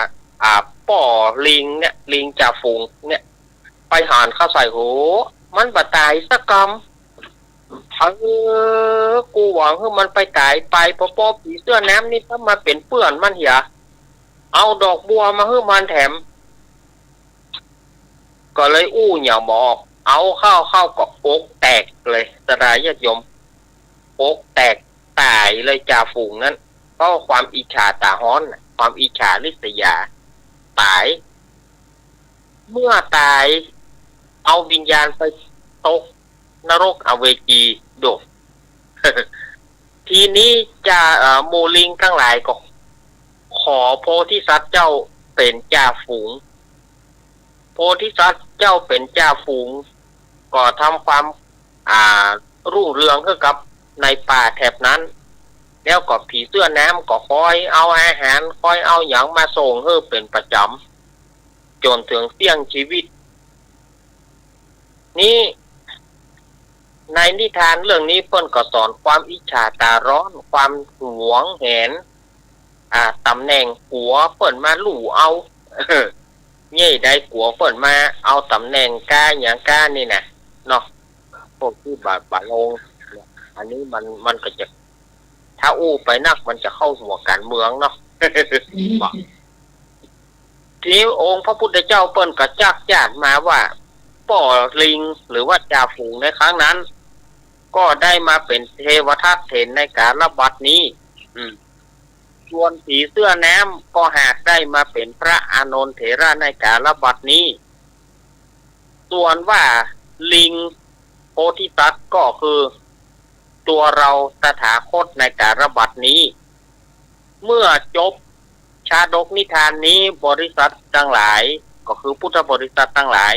ป่อลิงเนี่ยลิงจ่าฝูงเนี่ยไปหานเข้าใส่โหมันบ่ตายสักกำกูหวังให้มันไปตายไปเพราะผีเสื้อน้ำนี่ถ้ามาเป็นเปื้อนมันเหี้ยเอาดอกบัวมาให้มันแถมก็เลยอย่าบอกเอาเข้ากับอกแตกเลยสลายญาติโยมอกแตกตายเลยจ่าฝูงนั้นเพราะความอิจฉาตาฮ้อนความอิจฉาริษยาตายเมื่อตายเอาวิญญาณไปตกนรกอเวจีโดด ทีนี้จะโมลิงทั้งหลายก็ขอโพธิสัตว์เจ้าเป็นจ่าฝูงโพธิสัตว์เจ้าเป็นจ่าฝูงก็ทำความรุ่งเรืองให้กับในป่าแถบนั้นแล้วก็ผีเสื้อน้ำก็คอยเอาอาหารคอยเอาหยังมาส่งให้เป็นประจำจนถึงเสี่ยงชีวิตนี่ในนิทานเรื่องนี้เพิ่นก็สอนความอิจฉาตาร้อนความหวงแหนตำแหน่งผัวเพิ่นมาลู่เอาเนี่ยได้ผัวเพิ่นมาเอาตำแหน่งกาอย่างกานี่นะเนาะพวกที่บาลงอันนี้มันก็จะ ถ้าอู้ไปนักมันจะเข้าหัวการเมืองเนาะ ทีนี้องค์พระพุทธเจ้าเปิ้นก็จักจานมาว่าป่อลิงหรือว่าจ่าฝูงในครั้งนั้น ก็ได้มาเป็นเทวทัตเถนในการระบัดนี้ส่วนผีเสื้อแน้มก็หากได้มาเป็นพระอานนท์เถระในการระบัดนี้ส่วนว่าลิงโพธิสัตว์ก็คือตัวเราตถาคตในการระบัดนี้ เมื่อจบชาดกนิทานนี้บริษัททั้งหลายก็คือพุทธบริษัททั้งหลาย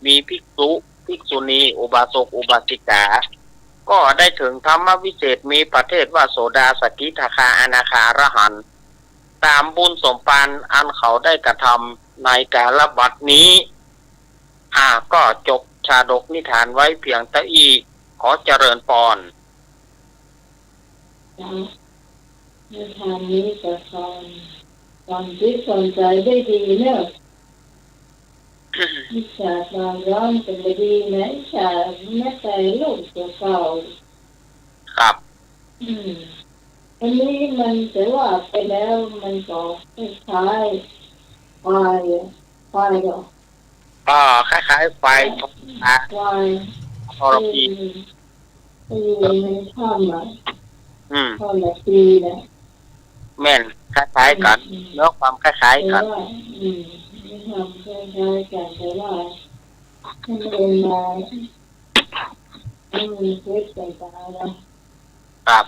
มีภิกษุภิกษุณีอุบาสกอุบาสิกาก็ได้ถึงธรรมวิเศษมีประเทศว่าโสดาสกิทาคาอนาคาอรหันต์ตามบุญสมปานอันเขาได้กระทำในการระบัดนี้ก็จบชาดกนิทานไว้เพียงเท่านี้ขอเจริญพร ในทางนี้จะความคิดสนใจได้ดีเนอะวิชาความร้อนเป็นดีนะวิชาแม่ใจลูกตัวเก่า ครับ อันนี้มันจะว่าไปแล้วมันก็คล้ายๆควายหรอคล้ายๆไฟควายทรพีอยู่ในถ้ำท่อนละปีนะแม่นคล้ายๆกันเนื้อความคล้ายๆกันมีความคล้ายๆกันแต่ว่าถ้าเป็นมาไม่มีเพชรต่างๆนะครับ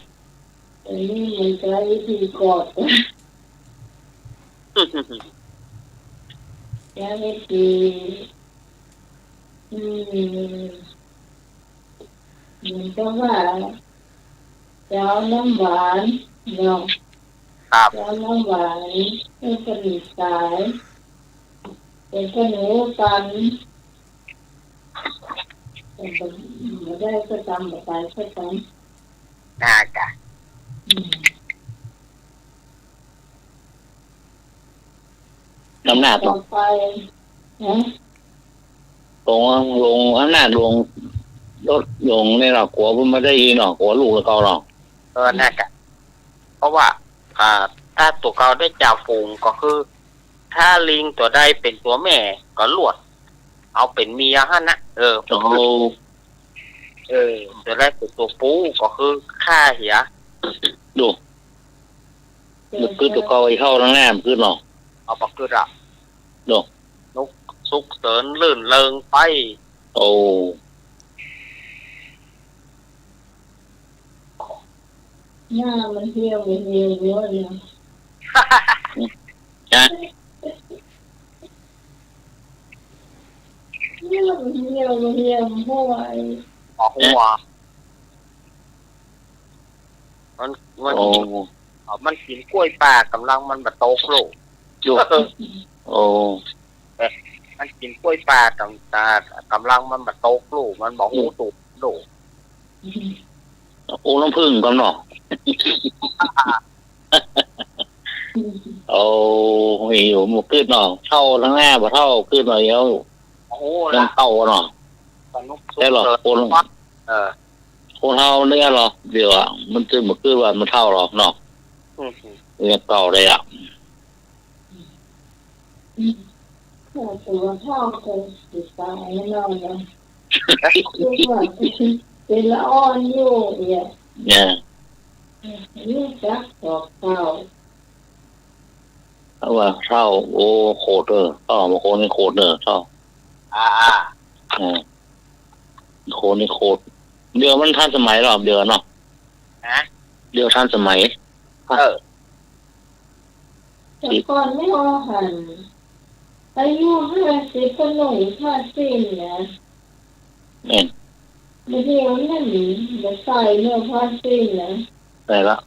แต่นี่มันใช้วิธีกอดใช้วิธีมันก็ว่าเจ้าน้ำหวานเนาะเจ้าน้ำหวานเป็นกระดิ่งสายเป็นขนมปังมาได้ก็จำมาไปก็จำน่าจะอำนาจต่อไปนะลงอำนาจลงรถลงในหรอกหัวมันไม่ได้ยินหรอกหัวลูกแล้วเขาหรอกน่าจะเพราะว่าถ้าตัวเขาได้จ่าฝูงก็คือถ้าลิงตัวใดเป็นตัวแม่ก็ลวดเอาเป็นเมียฮะนะตัวแรกเป็นตัวปูก็คือฆ่าเหี้ยดูมันคือตัวเขาไอ้เข้าทั้งแง่มันคือหรอกเอาปากคืออะดูนกสุกเสริญลื่นเริงไปหน้ามันเหี่ยวเยอะเลยนะนี่มันเหี่ยวเพราะว่าออกหัวมันกินกล้วยป่ากำลังมันแบบโตโกรธมันกินกล้วยป่ากำลังมันแบบโตโกรธมันบอกหูตุบโดน้ำผึ้งกันเนาะมีอยู่หมดขึ้นเนาะเท่าทั้งแง่บ่เท่าขึ้นมาเยอะยังเต่าเนาะได้หรอคนเท่าเนี่ยหรอเดี๋ยวมันจะหมดขึ้นว่ามันเท่าหรอเนาะยังเต่าเลยตัวเท่าเป็นสีตายแน่นอนนะเป็นละอ่อนอยู่เนี่ยนี่จักดอกเท่าเพราะว่าเท่าโคตรมาโคนี่โคตรเท่าโคนี่โคตรเดี๋ยวมันทันสมัยหรอเดี๋ยวเนาะเดี๋ยวทันสมัยแต่ก่อนไม่เอาหันอายุ50ก็หนุ่มผ้าสิ้นนะเดี๋ยวนั่นจะใส่เนื้อผ้าสิ้นนะใส่ละ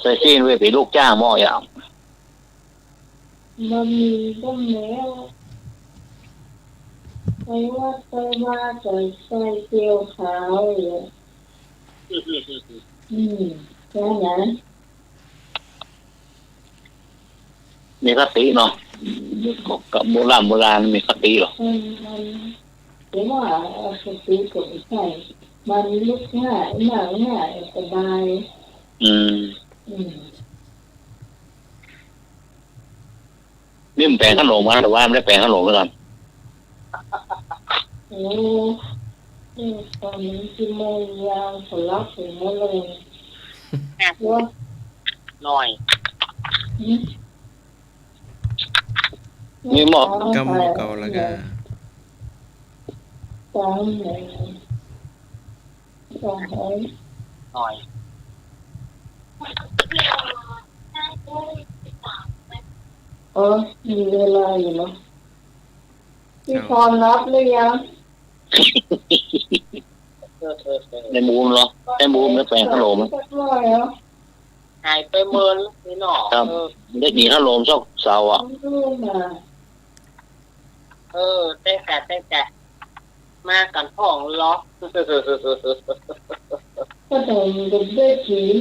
ใส่สิ้นไว้ไปลูกจ้างหม้ออย่างมันมีต้นแล้วไปว่าไปมาใส่เกลียวขาวเลยแค่นั้นมีคติเนาะกับโบราณมีคติหรอเดี๋ยวว่าคติก็ไม่ใช่ มันลุกง่ายหนังง่ายสบาย อืม อืม นี่มันแปลงขนมมาหรือว่าไม่ได้แปลงขนมกัน โอ้นี่ตอนนี้กินโมงยาวผลลัพธ์ถึงมะเร็งว่า หน่อย มีหมอก กำมือเก่าแล้วก็ ตามไหนตามไหน หน่อย มีเวลาอยู่เนาะพี่พรรับหรือยัง ในบูมเหรอในบูมไม่แปลงขนม เรียบร้อยแล้ว หายไปเมินนี่หนอ ครับได้กินขนมชอบเสาอ่ะ รู้มา เต้แกะมากันพ่องล็อก ก็ต้องเด็กได้กิน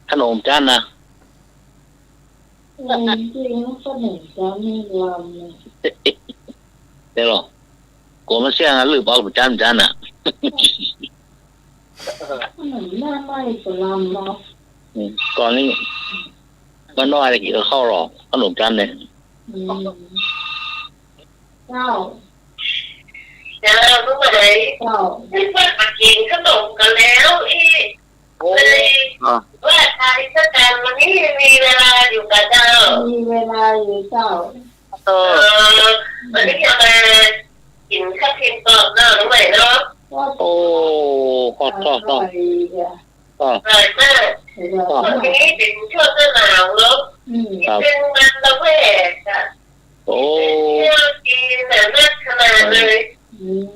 ขนมจานนะ จริงๆก็หนึ่งจะมีลำเลย ได้หรอกลัวมันเสี่ยงอ่ะหรือเปล่าจานอ่ะ หนึ่งหน้าไม่ก็ลำเนาะ ก่อนนี้มันน้อยอะไรกี่ก็เข้าหรอกขนมจานเนี่ย เจ้า จะรู้ไหม เจ้า ที่เพื่อนมากินขนมกันแล้วอีก โอ้ เลยว่าทายราชการวันนี้มีเวลาอยู่กับเจ้า มีเวลาอยู่เจ้า วันนี้จะมากินข้าวทิมกรอบเนาะรู้ไหมเนาะ โอ้ขอด ก็ อร่อยมากวันนี้เป็นช่วงหน้าหนาวเนาะเป็นมันละเวกอ่ะ โอ้ เที่ยวกินแต่น่าขนาดเลย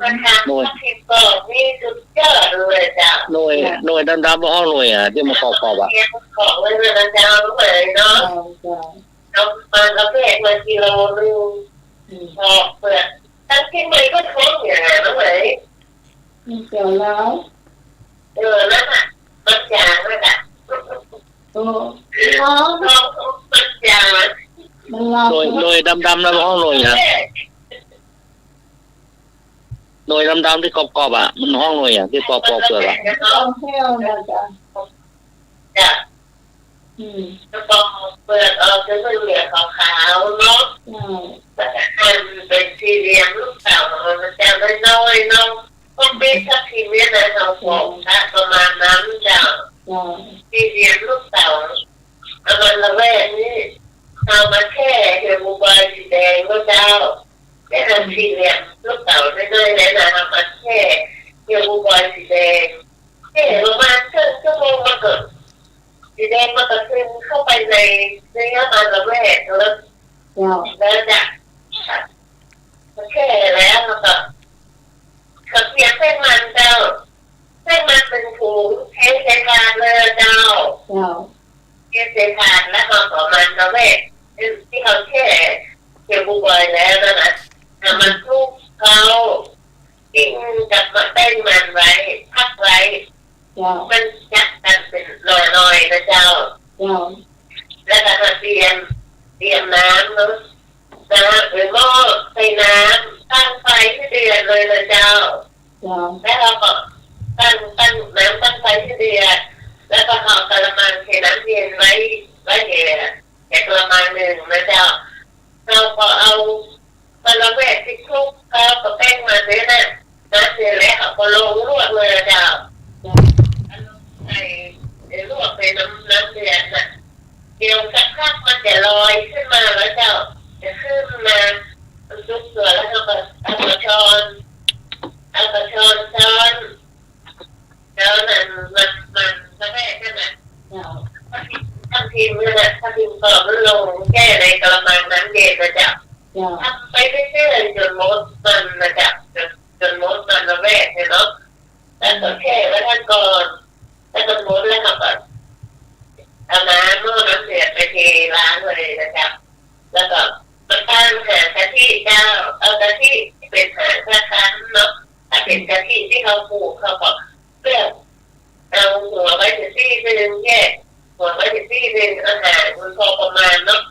มาทานข้าวทิมกรอบนี่สุดยอดเลยจ้ะ หน่วยดำๆห้องหน่วยอ่ะที่มันขอบอ่ะ เที่ยวของเลยนะเจ้ารู้ไหมเนาะเอามาละเวกมากิโลนึงพอเปลือกทั้งที่มันก็ท้องอย่างนั้นรู้ไหม เกี่ยวแล้ว นั่นอ่ะมันจางเลยอ่ะ โอ้ ท้องมันจาง มันลา หน่วยดำๆนะห้องหน่วยอ่ะหน่วยดำๆที่กรอบๆอ่ะมันห้องหน่วยอ่ะที่กรอบๆเปลือกอ่ะ ต้องเที่ยวนะจ๊ะ จ้ะ ใช่ แล้วก็เปิดออกจะเป็นเหลืองขาวๆเนาะมันเป็นสี่เหลี่ยมลูกเต่ามันจะน้อยๆเนาะก็เป็นสักทีเนี้ยนะเราบอกนะประมาณนั้นจ้ะ จ้ะ สี่เหลี่ยมลูกเต่าเอามันละแวกนี่เอามาแค่เดี๋ยวมูบายสีแดงก็เจ้าแค่ทำสี่เหลี่ยมลูกเต่าน้อยๆนะเอามาแค่เดี๋ยวมูบายสีแดงแค่ประมาณครึ่งชั่วโมงมาเกิดสีแดงมันก็ซึมเข้าไปในเนื้อมันละแวกแล้ว จ้ะ แล้วจะมันแค่แล้วมันก็เพียงเส้นมันเจ้าเส้นมันเป็นถุงเทใส่ถาดเลยเจ้า จ้ะ เทใส่ถาดแล้วเอาของมันละแวกที่เขาแช่เกี่ยวบุบอยแล้วนะมันคลุกเขากินกับมันเต้นมันไว้พักไว้ จ้ะ มันยัดกันเป็นลอยๆนะเจ้า จ้ะ แล้วก็เตรียมน้ำนะหรือหม้อใส่น้ำตั้งไฟให้เดือดเลยนะเจ้า จ้ะ แล้วเราก็ตั้งน้ำตั้งไฟให้เดือดแล้วก็เอากระมังใส่น้ำเย็นไว้เดือดแค่กระมังหนึ่งนะเจ้าเราก็เอากระเวกที่คลุกข้าวกับแป้งมาด้วยนะน้ำเดือดแล้วเอาก็ลงลวกเลยนะเจ้า จ้ะ ใส่ลวกในน้ำเดือดนะเดี๋ยวสักพักมันจะลอยขึ้นมาแล้วเจ้าจะขึ้นมาซุกตัวแล้วก็เอากระชอนช้อนแล้วมันแม่ใช่ไหม จ้ะ ทัพทิมเนี่ยนะทัพทิมก็มันลงแก้ในกระมังน้ำเย็นนะจ๊ะ จ้ะ ทำไปเรื่อยๆจนมดมันนะจ๊ะจนมดมันระแวกเนี่ยเนาะแล้วก็แค่ไว้ท่านก่อนแล้วก็มดแล้วก็เอาน้ำเมื่อน้ำเดือดไปเทล้างเลยนะจ๊ะแล้วก็มาตั้งหากะทิเจ้าเอากะทิเป็นหางกระคันเนาะถ้าเป็นกะทิที่เขาปลูกเขาก็เลือกเอาหัวไว้ถึงที่นึงแยกหัวไว้ถึงที่นึงอาหารมันพอประมาณเนาะ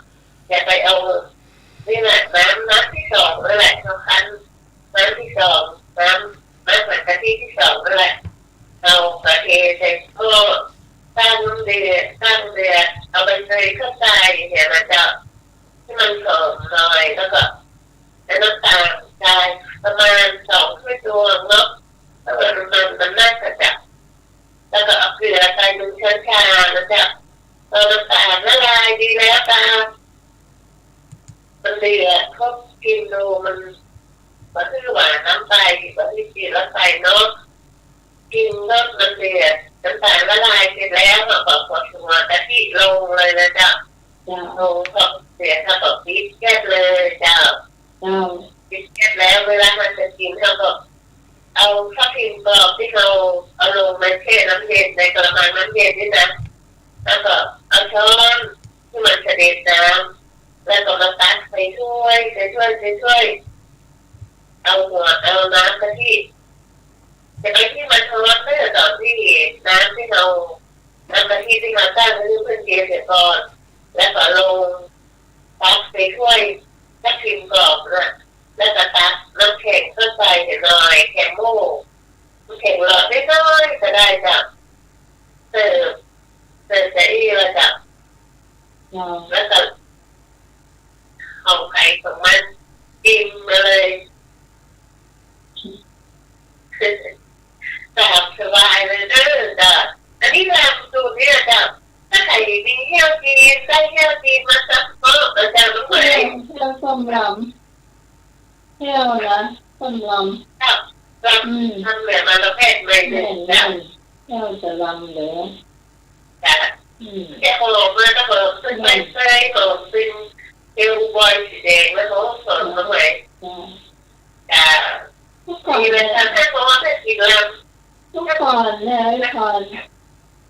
อย่าไปเอานี่แหละน้ำที่สองนั่นแหละเขาคั้นน้ำที่สองน้ ไม่เหมือนกะทิที่สองนั่นแหละเอากะทิใส่ก็ตั้งเดือดเอาไปใส่ข้าวใส่เห็นไหมเจ้าที่มันหอมหน่อยแล้วก็น้ำตาลใส่ประมาณ2 ถ้วยตวงเนาะแล้วก็มันน่าจะจับแล้วก็เอาเกลือใส่1 ช้อนชาแล้วจะเอาน้ำตาลละลายดีแล้วตามันเดือดเขากินดูมันคือหวานน้ำไปมันที่กินแล้วใส่เนาะกินก็มันเดือดน้ำตาลละลายเสร็จแล้วก็พอชัวกะทิลงเลยนะจ๊ะลงก็เสียถ้าตกพริกแก้เลยจ้ะพริกแก้แล้วเวลามันจะกินเราก็เอาข้าวพิมพ์กรอบที่เราเอาลงในแช่น้ำเย็นในกระมังน้ำเย็นนี่นะแล้วก็เอาช้อนที่มันเสด็จน้ำแล้วก็มาตักใส่ถ้วยเอาน้ำกะทิแต่ไอ้ที่มันทอดไม่ได้ตอนที่น้ำที่เราน้ำกะทิที่เราตั้งคือเพื่อนเย็นเสร็จก่อนแล้วก็ลงตักใส่ถ้วยถ้าพิมพ์กรอบนะแล้วก็ตักน้ำแข็งเข้าไปหน่อยแข็งโม่แข็งหลอดน้อยๆก็ได้จ้ะเสิร์ฟจะอีแล้วจ้ะแล้วก็เอาไข่ของมันกินมาเลยตามสบายเลยจ้ะอันนี้ทำสูตรเนี่ยจ้ะถ้าใครมีเที่ยวจีนใส่เที่ยวจีนมาสักโต๊ะอาจารย์รู้ไหมเที่ยวส้มลำเที่ยวนะส้มลำครับทำแบบมาประเภทใหม่เลยจ้ะเที่ยวจะลำเลยจ้ะแค่ขนมเลยก็ขนมซึ่งไม่ใช่ขนมซึ่งเอวบอยสีแดงแล้วเขาสอนมาใหม่จ้ะมีเป็นทำให้เพราะว่าไม่กินแล้วทุกคนเลยคน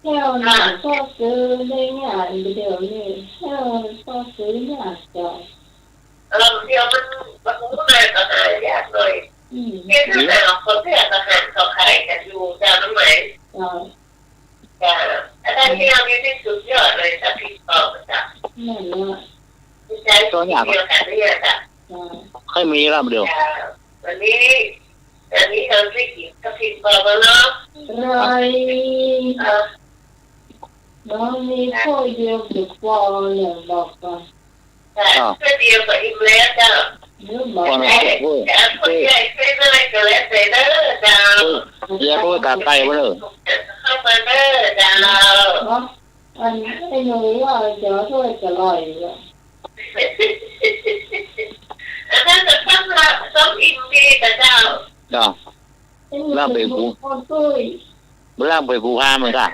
เที่ยวหนังก็ซื้อได้ง่ายเดี๋ยวนี้เที่ยวก็ซื้อง่ายจ้ะเที่ยวมันรู้เลยก็หายากเลยเที่ยวที่ไหนคนที่อาหารเขาขายกันอยู่จ้ะน้องไหมจ้ะอาจารย์ที่เรามีที่สุดยอดเลยจ้ะพี่ปอจ้ะนั่นแหละใช้ตัวอย่างเดียวกันเนี่ยจ้ะค่อยมีแล้วเดี๋ยววันนี้เราได้กินกับพี่ปอแล้วเนาะน้องมีพ่อเดียวกับพ่อเลยบอกกันพ่อเดียวกับอีกแล้วจ้ะพ่อใหญ่ใหญ่เป็นอะไรก็แล้วแต่เด้อจ้ะอย่าพูดกับใครมาเลยเข้ามาเด้อจ้ะอันไอ้หนูว่าเดี๋ยวช่วยจะลอยเลยอันนั้นจะต้องอินดีกับเจ้าล่างไปผูล่างไปผูพาเหมือนกัน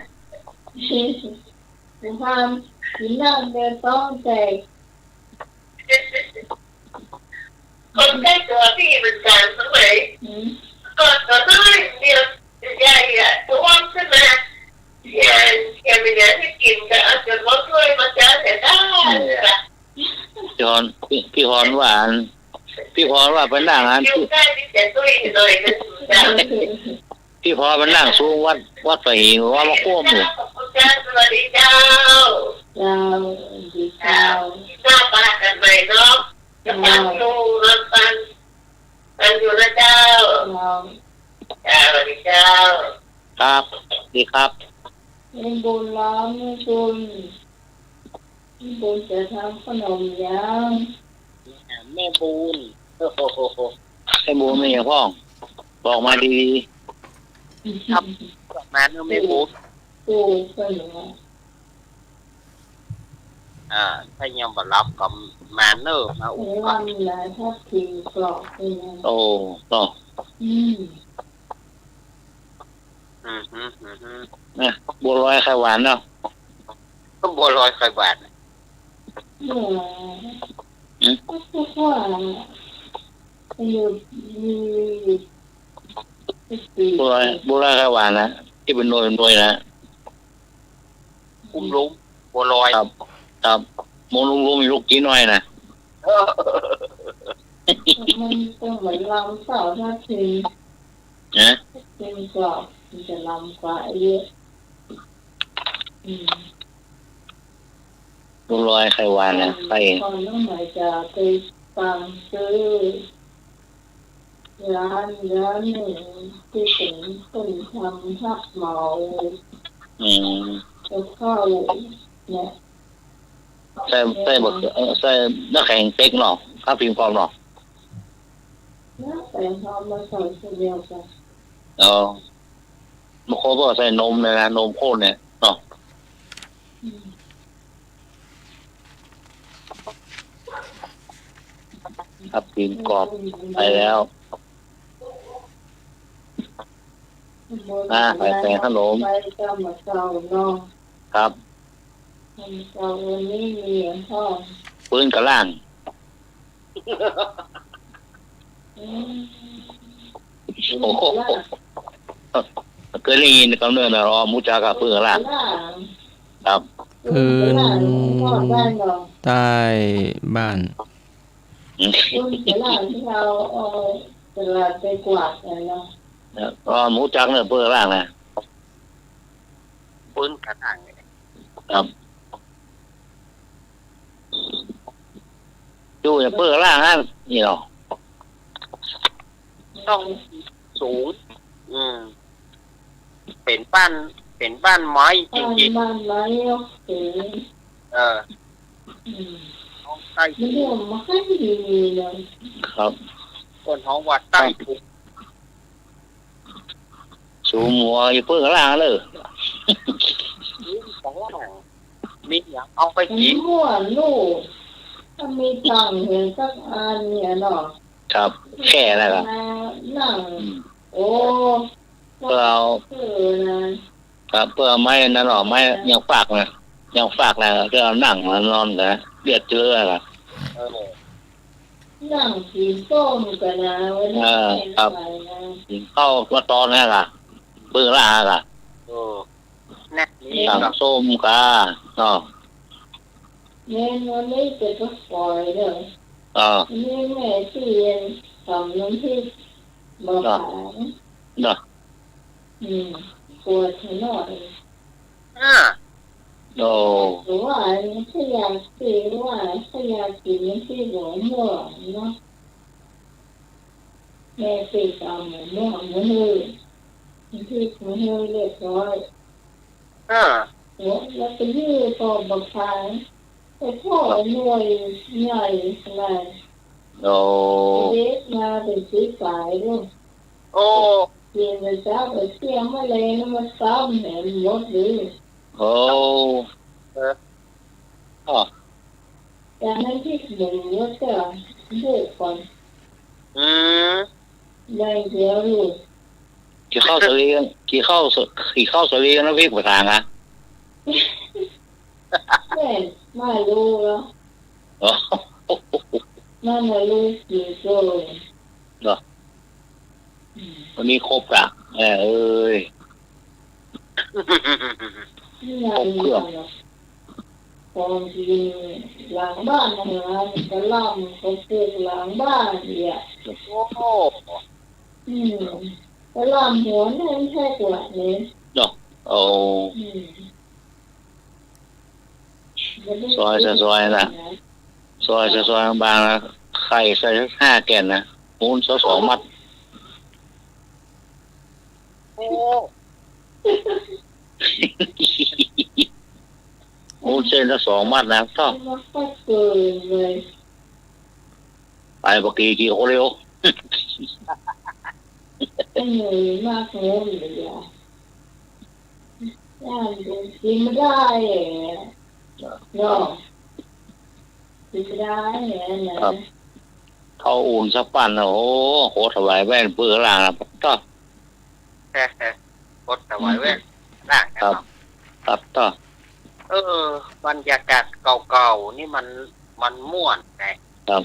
ผูพามหินน้ำเดินต้องแจกคนใกล้ตัวพี่เหมือนกันสมัยก่อนก็น้อยเดียวใหญ่ตัววันขึ้นมาแกไม่ได้ที่กินก็เอาจนว่าช่วยมาเจอแต่ได้พี่ฮอนว่าเป็นหน้างานพี่พอเป็นนั่งสูงวัดไปหิงว่ามาควบหมู่สวัสดีเจ้าหน้าปากกันใหม่เนาะจะฟังดูฟังอยู่นะเจ้าสวัสดีเจ้าครับดีครับบุญล้อมบุญจะทำขนมยังแม่บุญแม่บุญไม่อย่างพ่อบอกมาดีครับมาเนื้อแม่บุญถ้ายังบ่รับกับมาเนื้อมาอุ้มกันแล้วถ้ากินกรอบเป็นไงต่อนะบัวลอยไข่หวานเนาะก็บัวลอยไข่หวานก็ว่าอยู่บัวลอยไข่หวานนะที่เป็นโนยนะอุ้มลุงบัวลอยครับมงลุงมีลูกกี้น้อยนะมันต้องเหมือนลำเสาถ้าถึงเป็นกรอบมันจะลำกว่าเยอะบัวลอยไข่หวานนะไข่ตอนนั้นหมายจะไปฟังซื้อ ร้านหนึ่งที่เป็นคนทำทับเหมาจะเข้าเนี่ยใส่บทใส่นักแข่งเต็กเนาะข้าพิมพ์พร้อมเนาะแต่พอมาใส่เดียวกันบางคนก็ใส่นมเลยนะนมข้นเนี่ยเนาะครับพิมพ์กรอบไปแล้วไปแส่ขนมไปเจ้ามาเจ้าเนาะครับเจ้าวันนี้มีพ่อปืนกระล่างโอ้โหเคยได้ยินคำเนื้อนะรอมุจากาปืนกระล่างครับปืนใต้บ้านปืนกระล่างที่เราเอาตลาดไปกวาดอะไรเนาะรอมุจักเนี่ยปืนกระล่างนะปืนกระล่างครับดูอย่างปืนกระล่างนั่นนี่เนาะต้องสูงเป็นบ้านไม้จริงๆบ้านไม้ถึงใต้ถุนไม่ค่อยดีเลยครับคนท้องวัดใต้ถุนสูงหัวอยู่เพื่อกระล่างเลยของล่างมีอย่างเอาไปกินหัวลูกถ้ามีตังเห็นสักอันเนี่ยเนาะครับแค่อะไรครับนั่งโอ้เพื่อเอาครับเพื่อไม้นั่นหรอไม้ยังฝากนะยังฝากนะก็เอานั่งมานอนนะเดือดเจืออะไรนั่งกินส้มกันนะวันนี้ครับกินข้าวมาตอนนี้ล่ะเบื่อละล่ะแน่นี่ครับส้มกาเนาะเนี่ยวันนี้จะก็ปล่อยเลยนี่แม่ที่เรียนทำน้ำพริกบะหมี่เนาะปวดหน่อยโอ้หรือว่าถ้าอยากกินว่าถ้าอยากกินที่หัวหม้อเนาะแม่ตีตามหัวหม้อมือที่มือเรียบร้อยแล้วไปยืดต่อบะพายไปพ่อหน่วยใหญ่อะไรเด็กมาเป็นสีสายด้วยเรียนไปจ้าไปเที่ยงมาเลยน้ำมันซ้ำแหนมรถดีแต่ให้ที่หนึ่งรถก็เด็กก่อนได้เดียวอยู่กี่ข้าวสลีกี่ข้าวสลีน้ำพริกประทานนะไม่รู้แล้วไม่รู้กี่ตัวเหรอวันนี้ครบละเอ้ยครบเครื่องตอนที่หลังบ้านนะกระล่ำเขาเกิดหลังบ้านเนี่ยกระล่ำหัวนั่นแค่ตัวนี้เนาะโอ้ซอยนะซอยบางนะไข่ใส่5 แก่นนะมูน2 มัดมูนเส้นละ2 มัดนะต้องไปปกกี่โคเร็วเหนื่อยมากเลยย่างกินไม่ได้เนาะกินไม่ได้เนี่ยเขาอุ่นสักปั่นโอ้โหถวายแว่นเพื่อล่างนะต่อกดถวายแว่นล่างครับต่อบรรยากาศเก่าๆนี่มันม่วนไงครับ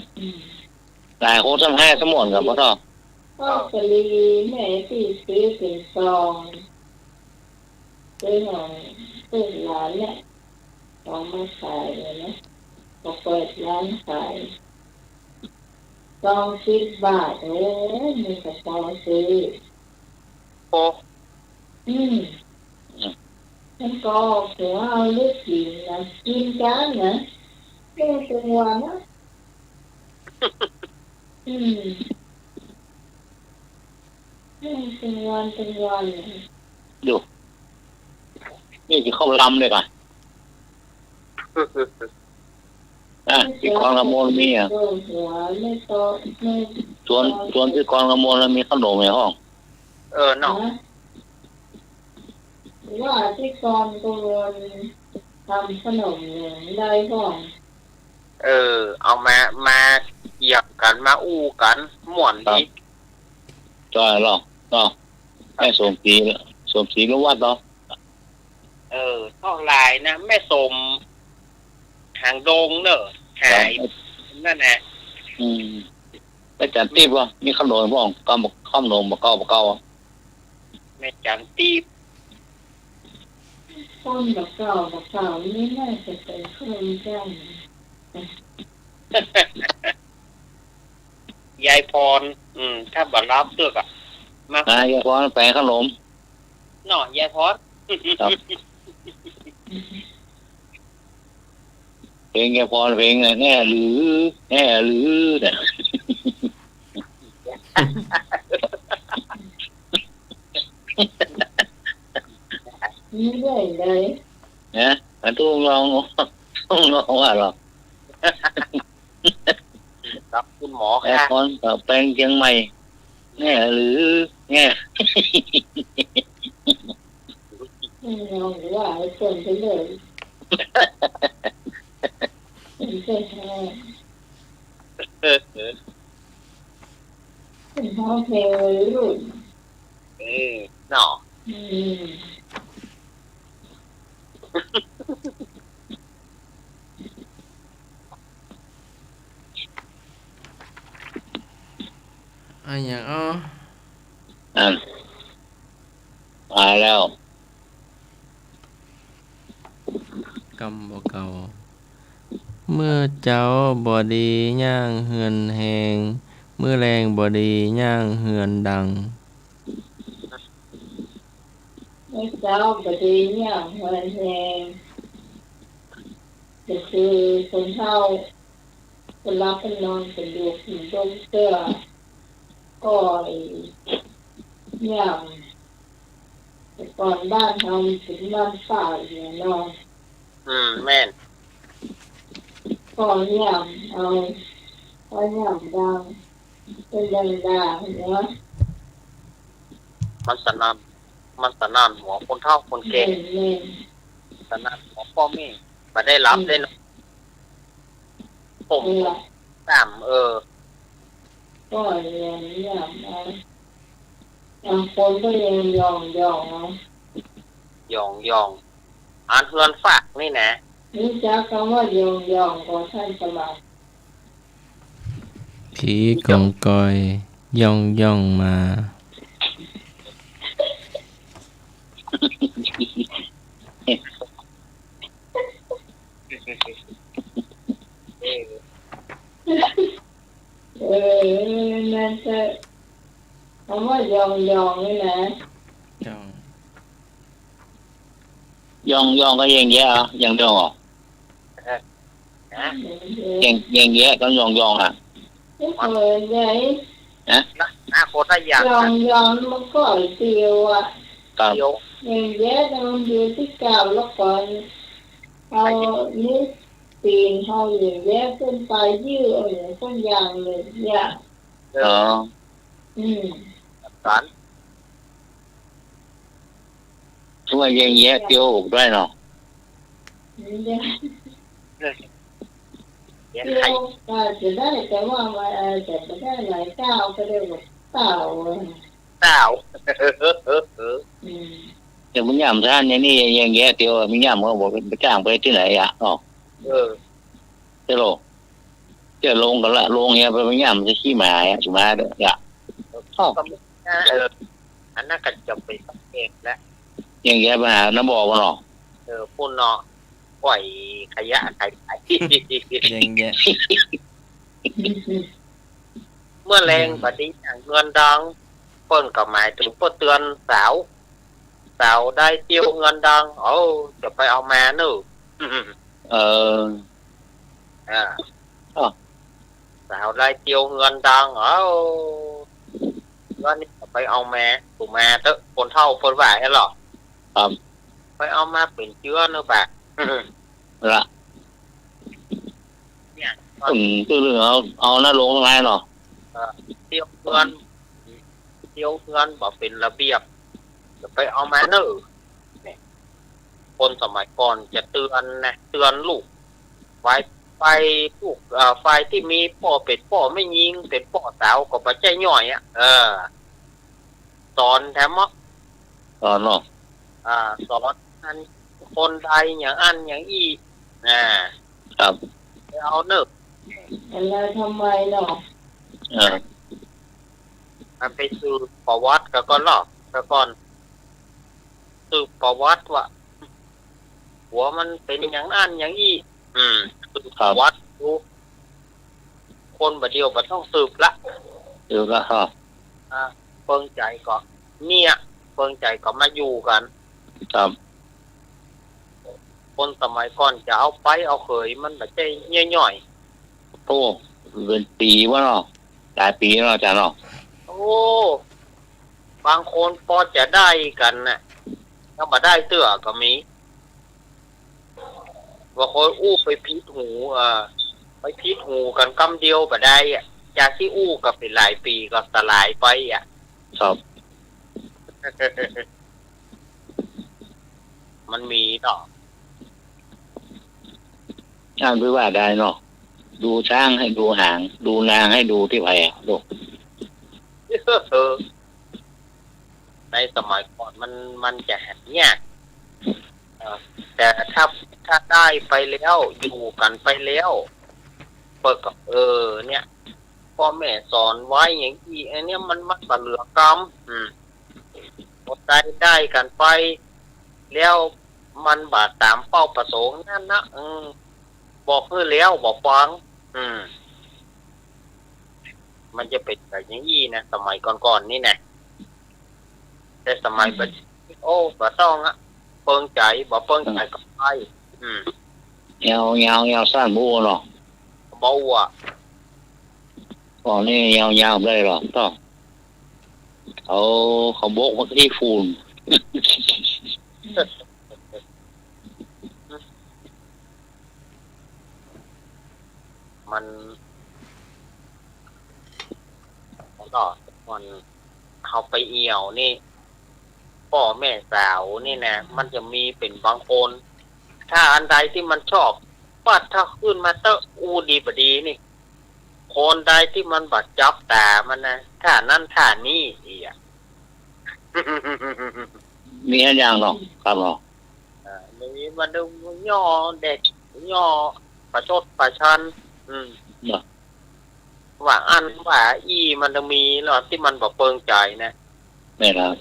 แต่โคตรให้สมวนกับพ่อต่อก็กะลีแม่ที่ซื้อเป็นซองซื้อหน่อยซื้อร้านเนี่ยเอามาขายเลยนะก็เปิดร้านขายซอง10 บาทมีกระเป๋าซื้อฉันก็ถือเอาลูกกินนะกินกันนะไม่เป็นวันนะ เป็นวัน อยู่นี่จะเข้าลำเลยกันที่กองละมนมีอ่ะ หัวไม่โตไม่ ส่วนที่กองละมนแล้วมีขนมในห้อง เนาะ ว่าที่กองกวนทำขนมได้ห้อง เอามาเหยียบกันมาอู้กันม่วนดี จอยหรอเนาะแม่สมศรีรู้วัดเนาะ ท่องลายนะแม่สมหางดงเนอะหายนั่นแหละ ไปจัดตีบวะมีขนมพ่องก็บอกข้ามนมบอกเก้า แม่จันตีบ ต้นบักเก่านี่น่าจะเป็นเครื่องแจ้ง ยายพรถ้าบัตรรับเลือกอะมา อย่าพอแปลงขนม เนาะยายพร เพลงแกพรเพลงแน่หรือเนี่ย นี่ได้เลย นะต้องลองว่าหรอ ครับคุณหมอ แปลง ค่ะ พรกับแปลงเชียงใหม่แน่หรือแน่ ลองว่าส่วนไปเลยเป็นแค่เป็นห้องเพลรุ่น เนาะ อย่างมาแล้ว กำบ่เก่าเมื่อเจ้าบ่ดีย่างเฮือนแหงเมื่อแรงบ่ดีย่างเฮือนดัง ไม่เจ้าปฏิญาณวันแรงก็คือคนเฒ่าคนรับคนนอนคนดูคนดมเสื้อก็อย่างแต่ก่อนบ้านทำถึงบ้านป่าเนี่ยนอน แม่น ก็อย่างเอาก็อย่างดังเป็นดังเนาะ มันสนานหัวคนเฒ่าคนแก่ เล่น สนานหัวพ่อแม่มาได้รับได้เนาะผม ตามก็เรียนอย่างบางคนก็เรียนยอง ยองอ่านเฮือนฝากนี่นะ รู้จักคำว่ายองของท่านสมัคร ผีกองกอยย่องมา นั่นจะคำว่ายองนี่นะ จ้อง ย่องก็ยังแย่ยังย่องอ่ะ นะ ยังแย่ก็ย่องอ่ะ ใหญ่ หน้าโคตรอยาก ยองมันก็เตียวอ่ะ กับ เดียว อย่างเยอะมันอยู่ที่เก่าแล้วก่อนเอานิ้วปีนเขาอย่างเยอะขึ้นไปยืดอะไรสักอย่างเลยอย่าง สัน ช่วยยังแย่เตียวอกด้วยเนาะ เลี้ยง เที่ย ไข่ วก็จะได้แต่ว่าจะได้หลายก้าวก็ได้หมดเต่า เต่า แต่มึงย่ำท่านนี่ยังแย่เตียวมึงย่ำเขาบอกไปจ้างไปที่ไหนอ่ะอ๋อเจะลงกันละลงเนี่ยไปมึงย่ำจะขี้หมาอ่ะถูกไหมเด้ออ่ะ ก็ไม่อันนั้นก็จะไปสังเกตแล้ว ยังแย่ไปหาน้ำบอกมันหรอ พุ่นเนาะปล่อยขยะไข่ แยะ เมื่อแรงบัดนี้อย่างเงินดังเปิ้นก็หมายถึงเปิ้นเตือนสาวได้เที่ยวเงินดังจะไปเอามาเนอะสาวได้เที่ยวเงินดังเงินนี่ ไปเอาแม่ถูกแม่เตอะคนเท่าคนว่าให้หรอ ครับ ไปเอามาเป็นเชื้อเนอะแบบ ละคือเรื่องเอาหน้าลงตรงไหนเนาะ เที่ยวเพื่อนบอกเป็นระเบียบไปเอามาเนอะเนี่ยคนสมัยก่อนจะเตือนลูกไฟลูกไฟที่มีพ่อเป็ดพ่อไม่ยิงเป็ดพ่อสาวก็ปัจจัยย่อยสอนแถมตอนเนาะ สอนอันคนใดอย่างอันอย่างอีครับ ไปเอาเนอะ แล้วทำไมเนาะ มันไปสืบประวัติก็หรอกแต่ก่อนสืบประวัติว่าหัวมันเป็นอย่างนั้นอย่างนี้สืบประวัติดูคนประเดียวมันต้องสืบละครับเพิ่งใจก็เนี่ยเพิ่งใจก็มาอยู่กันครับคนสมัยก่อนจะเอาไปเอาเขยมันแบบใจย่อยโอ้เป็นปีวะเนาะหลายปีเนาะอาจารย์เนาะโอ้บางคนพอจะได้กันน่ะถ้ามาได้เตื้อก็มีว่าคอยอู้ไปพิษหูไปพิษหูกันกำเดียวมาได้จากที่อู้กับเป็นหลายปีก็สลายไปครับ มันมีต่องานวิวาได้เนาะดูช้างให้ดูหางดูนางให้ดูที่แผลลูกในสมัยก่อนมันจะหายากแต่ถ้าได้ไปแล้วอยู่กันไปแล้วเปิดกับเนี่ยพ่อแม่สอนไว้อย่างนี้อันนี้มันเหลือกรรมพอได้กันไปแล้วมันบาดตามเป้าประสงค์นั่นนะบอกเพื่อแล้วบอกฟังมันจะเป็นแบบอย่างนี้นะสมัยก่อนๆนี่นะแต่สมัยปัจจุบันโอ้บ่ต้องเปิงใจบ่เปิงใจก็ไปยาวสั้นบูเนาะเบาตอนนี้ยาวเลยหรอต้องเขาโบกมาที่ฟูนมันก็มันเขาไปเอี่ยวนี่พ่อแม่สาวนี่นะมันจะมีเป็นบางคนถ้าอันใดที่มันชอบปัดถ้าขึ้นมาเตอะดีบดีนี่คนใดที่มันบัดจับตามันนะท่านั่นท่านี้มีอะไรอย่างหรอครับหรอมีมันดูย่อเด็กย่อประชดประชันว่าอันว่ามันจะมีเนาะที่มันแบบเปิงใจนะไม่ครับ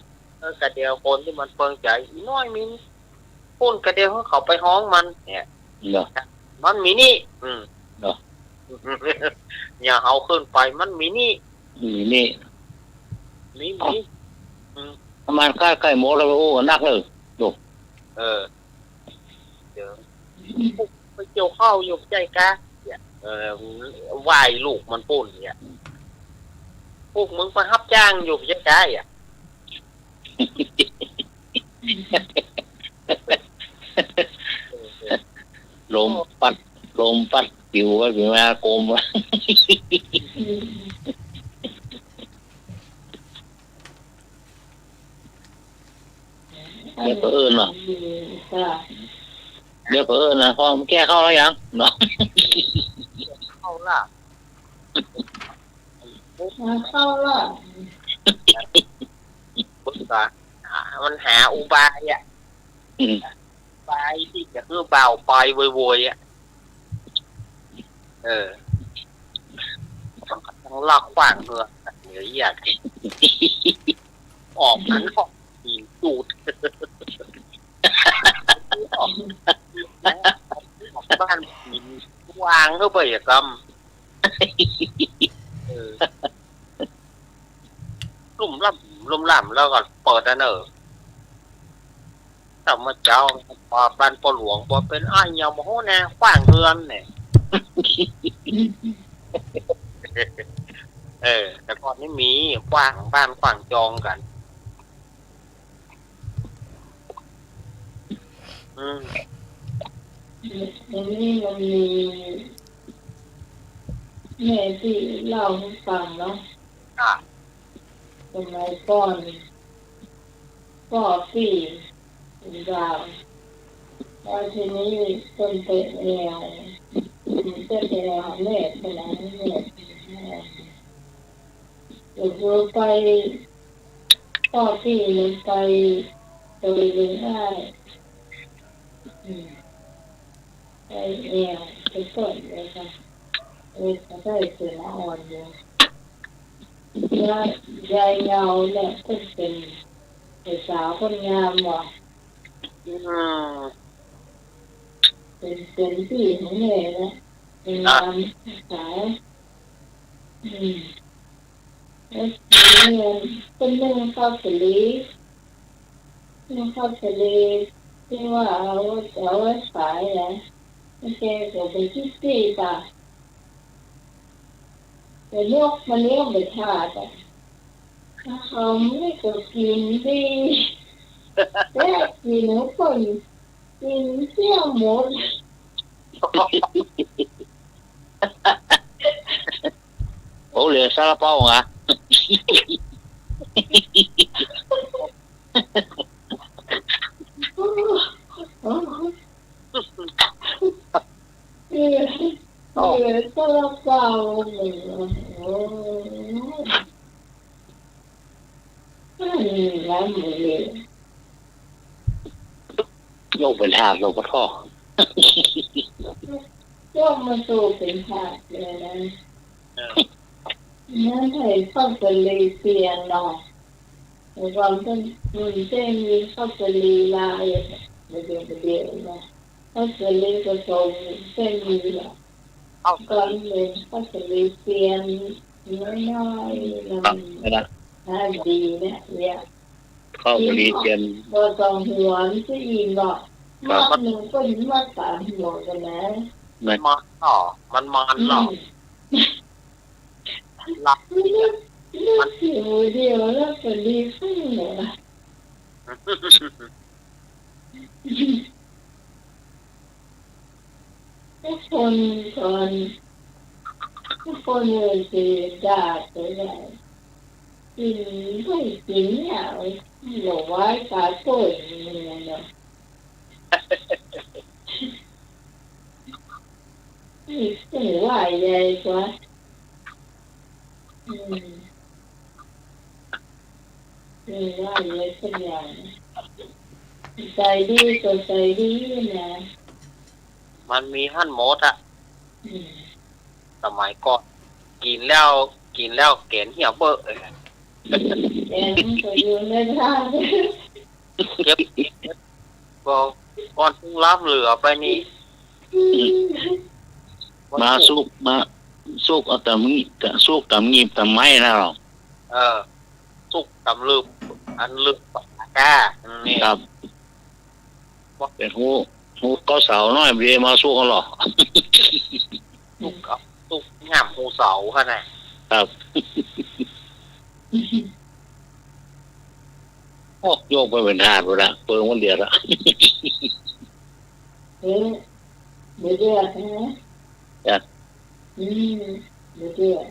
กระเดียวคนที่มันเปิงใจน้อยมินพูนกระเดียวเขาไปห้องมันเนี่ยมันมีนี่อย่าเอาขึ้นไปมันมีนี่ประมาณใกล้โมแล้วโอ้นักเลยดูเดี๋ยวไปเกี่ยวข้าวอยู่ใจกะวายลูกมันปุ่นเนี่ยพวกมึงมารับจ้างอยู่ใจกะลมปัดปิวไว้เป็นว่าโกมวะเดี๋ยวเอิญเนาะพอมันแก้เข้าแล้วยังเนาะเข้าละปุ๊บก็มันหาอุบายบายที่จะคือเบาปล่อยโวยต้องลอกขวางเรือเหนืออยากออกมันออกหินจูดออกบ้านหินวางเข้าไปอย่ากำลุ่มล่ำแล้วก็เปิดอันแต่เมื่อเจ้าบ้านปอหลวงพอเป็นอ้ายยาวโมโหแน่ขวางเรือนเนี่ย แต่ก่อนนี่มีกว้างบ้านกว้างจองกันมันนี่มันมีแม่ที่เล่าให้ฟังเนาะสมัยก่อนก็สี่เป็นดาวแล้วทีนี้ต้นเตะแนวต้นเตะแนวแม่ไปไหนแม่เดี๋ยวไปก็สี่มันไปโดยเรื่องได้ไปแนวไปต้นเลยค่ะเขาได้เสืออ่อนอยู่ยายเงาเนี่ยก็เป็นสาวคนงามว่ะเป็นพี่ของแม่นะเป็นงามสาวแล้วเนี่ยเป็นเรื่องข้าวสลีที่ว่าเอาไว้ขายนะไม่ใช่ก็เป็นที่สี่ตาแต่ลูกมันเลี้ยงไปทาแต่ถ้าเขาไม่ก็กินดีแต่กินทุกคนกินเที่ยวหมดโอ้เหลือซาลาเปาอ่ะก็รับเปล่าเลยร้านหมูเลยโยกเป็นถาดโลกท่อโยกมาสู่เป็นถาดเลยนะนั่นไทยเข้าไปเลยเสียงเนาะความเป็นมันเส้นมีเข้าไปลีลาอย่างเดียวนะเข้าไปเลยก็ทรงเส้นมีแหละก่อนเลยเข้าไปเลยเสียงน้อยๆมันดีเนี่ยเข้าไปลีเซียนก็ต้องหัวที่อีกเนาะมันหนึ่งก็ยิ่งมาตามหัวกันนะมันมันหรอหลับมันเสียวเดียวแล้วก็ดีขึ้นเลยทุกคนเลยจะด่าไปเลยกินไม่กินเนี่ยหนูว่าตาโตอย่างเนาะนี่ว่าใหญ่กว่านี่ว่าใหญ่สักอย่างใจดีก็ใจดีนะมันมีหั่นหมดอ่ะสมัยก่อนกินแล้วเกณฑ์เหี่ยวเบ้อแกก็อยู่ในท่าเก็บก่อนทุ่งรับเหลือไปนี่มาสุกเอาแต่มีสุกแต่มีแต่ไม้นะหรอสุกตำลืบอันลืบปากกานี่ครับเป็นหูก็เสาน้อยเบียมาสุกกันหรอสุกงามหูเสาขนาดครับโอ้โยกไปเป็นหาดเลยนะเปิงวันเดียวละเดือดนะจ้ะเดือด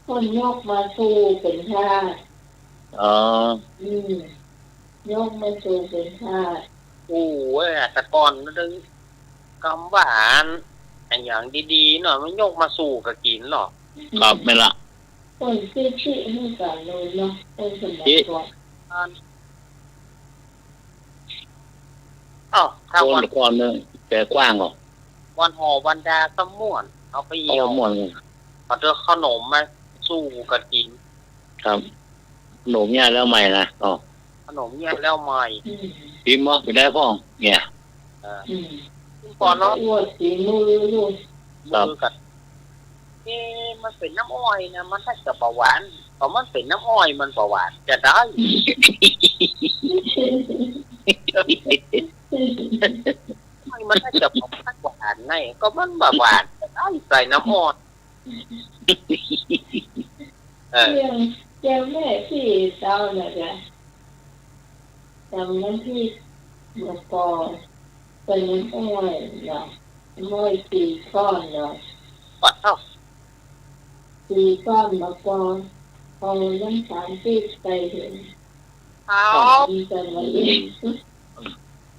คนยกมาสู้เป็นชาติยกมาสู้เป็นชาติโอ้ยแต่ก่อนนั่นดึงคำหวานอย่างดีๆหน่อยมันยกมาสู่กับกินหรอครับไม่ละคนที่ให้กันเลยเนาะคนสมัยก่อนถ้าวันก่อนเนี่ยแต่กว้างหรอวันหอวันดาก็ม่วนเอาไปเยี่ยวม่วนเอาเจอขนมมาสู้กับกินครับขนมเนี่ยแล้วใหม่นะขนมเนี่ยแล้วใหม่พิมพ์มั้งไปได้พ่อเนี่ยก่อนเนาะสีมือกันมันเป็นน้ำอ้อยนะมันถ้าจะเบาหวานพอมันเป็นน้ำอ้อยมันเบาหวานจะได้มันถ้าจะหวานไงก็มันเบาหวานจะได้ใส่น้ำอ้อย ยังแม่ที่เจ้าน่ะจ้ะจำนั้นที่หลวงพ่อเป็นอ้อยเนาะม้อยตีก้อนเนาะ ปัดเท่า ตีก้อนแล้วก็พอยัง30ไปถึง เอา มีกันมาอีก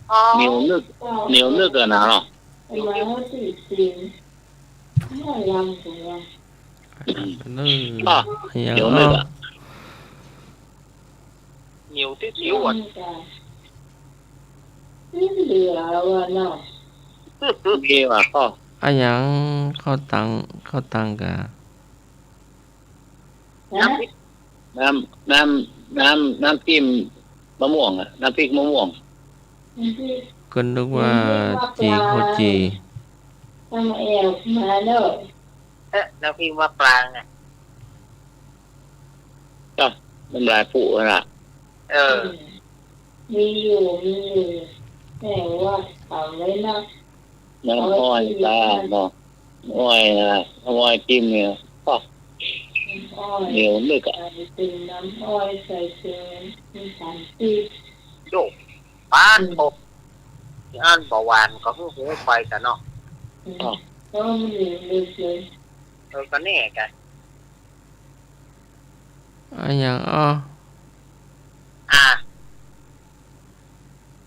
เอา เหนียวนึกอะนะเนาะ ประมาณ40ไม่ยังถึงว่า อย่าง เหนียวนึกอะ เหนียวที่สิวอ่ะ นี่เหลือว่าเนาะ มีว่ะก็ อะหยังเข้าตังกะ นะ น้ำจิ้มมะม่วงอะน้ำพริกมะม่วง ที่ ก็นึกว่าจีโคจี ทำแอบมาเนาะ น้ำพริกมะปรางอ่ะ ก็น้ำลายผูน่ะ มีอยู่แต่ว่าเอาไว้นะ น้ำอ้อยตาเนาะอ้อยนะอ้อยจิ้มเนี่ยก็ อ้อย เหนียวนึกอะ เป็นน้ำอ้อยใส่เกลือมี30 โยกป้านโตที่อันเบาหวานก็คือหัวไฟกันเนาะ ก็มีเลย ก็แน่กัน อะหยังอ้อ อ่า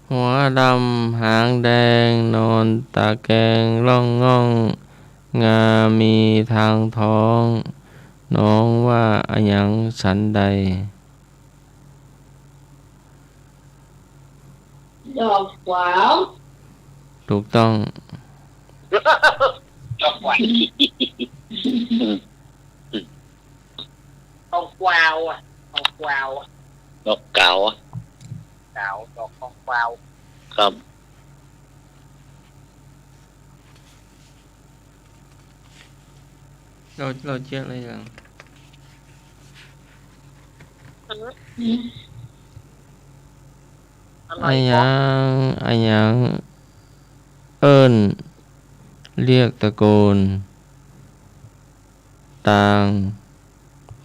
หัวดำหางแดงนอนตาแกงร่องง่องงามีทางท้อง น้องว่าอะหยังฉันใด ดอกขวาว ถูกต้อง ดอกหวานทองกวาวอ่ะทองกวาวอ่ะ ดอกเก๋าอะ ดาวดอกทองกวาว ครับ เราเชื่ออะไรอย่าง อะไร อะห ก็ ยังเอิ้นเรียกตะโกนต่าง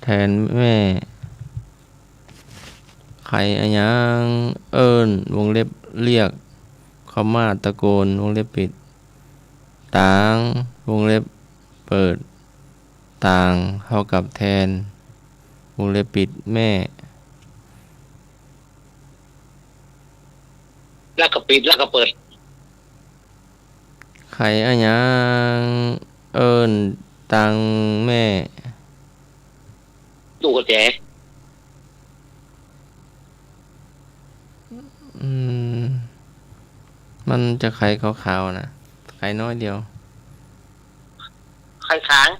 แทนแม่ไข่อะหยังเอิ้นวงเล็บเรียกเขามาตะโกนวงเล็บปิดต่างวงเล็บเปิดต่างเท่ากับแทนวงเล็บปิดแม่ แล้วก็ปิดแล้วก็เปิด ไข่อะหยังเอิ้นตังแม่ ตู้กระแจ มันจะไข่ขาวๆนะไข่น้อยเดียว ไข่ค้าง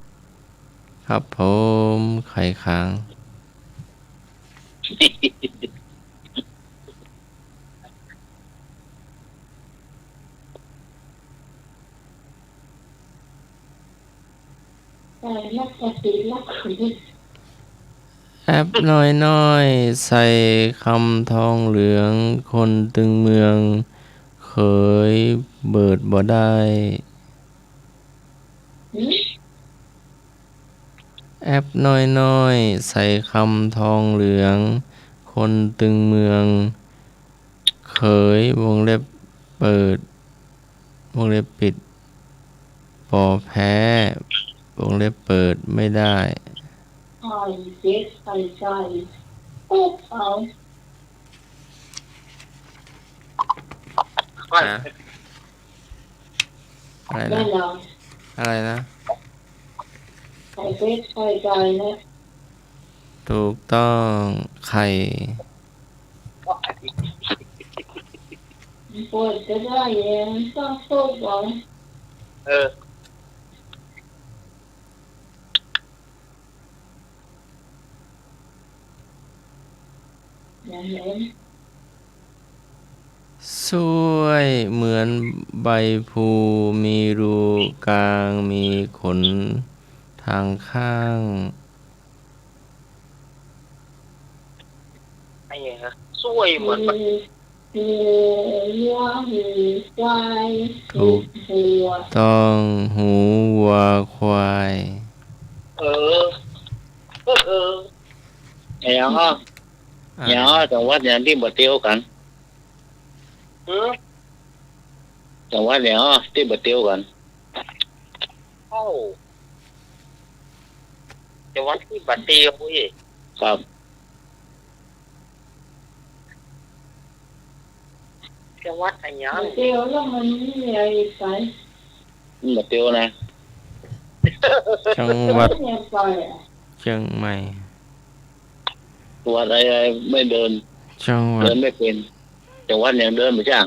ครับผมไข่ค้าง แต่นักปฏิลักษณ์ แอปน้อยๆใส่คำทองเหลืองคนตึงเมืองเคยเบิดบ่ได้ แอปน้อยๆใส่คำทองเหลืองคนตึงเมืองเคยวงเล็บเปิดวงเล็บปิดปอแพ้วงเล็บเปิดไม่ได้ ไข่เจ็ดไข่ไก่ปุ๊บเอา ไข่ อะไร ได้ นะ แล้ว อะไรนะ ไข่เป็ดไข่ไก่นะ ถูกต้องไข่ ปวดจะได้ยังต้องสู้ก่อน Ừ. อย่างนี้ สวยเหมือนใบพลูมีรูกลางมีขนทางข้าง Anh gì hả? Xuôi มี mượn bật มีวัวมีควาย ถู มี ก หัว ต้องหูวัวควาย Ừ. Ừ. ไอ้ยังอ้อยังอ้อจังหวัดอย่างที่บ่เตียวกัน หือ จังหวัดอย่างอ้อที่บ่เตียวกัน เอ้าจังหวัดที่บัดเตียวอีก ครับ จังหวัดอะไรยัง เดียวแล้วมันไม่มีอะไรไป บ่เตียวนะ จังหวัด ไม่ไปอ่ะ เชียงใหม่ ตัวอะไรไม่เดิน จังหวั เดิ ด นไม่เป็นจังหวัดอย่างเดินไม่จ้าง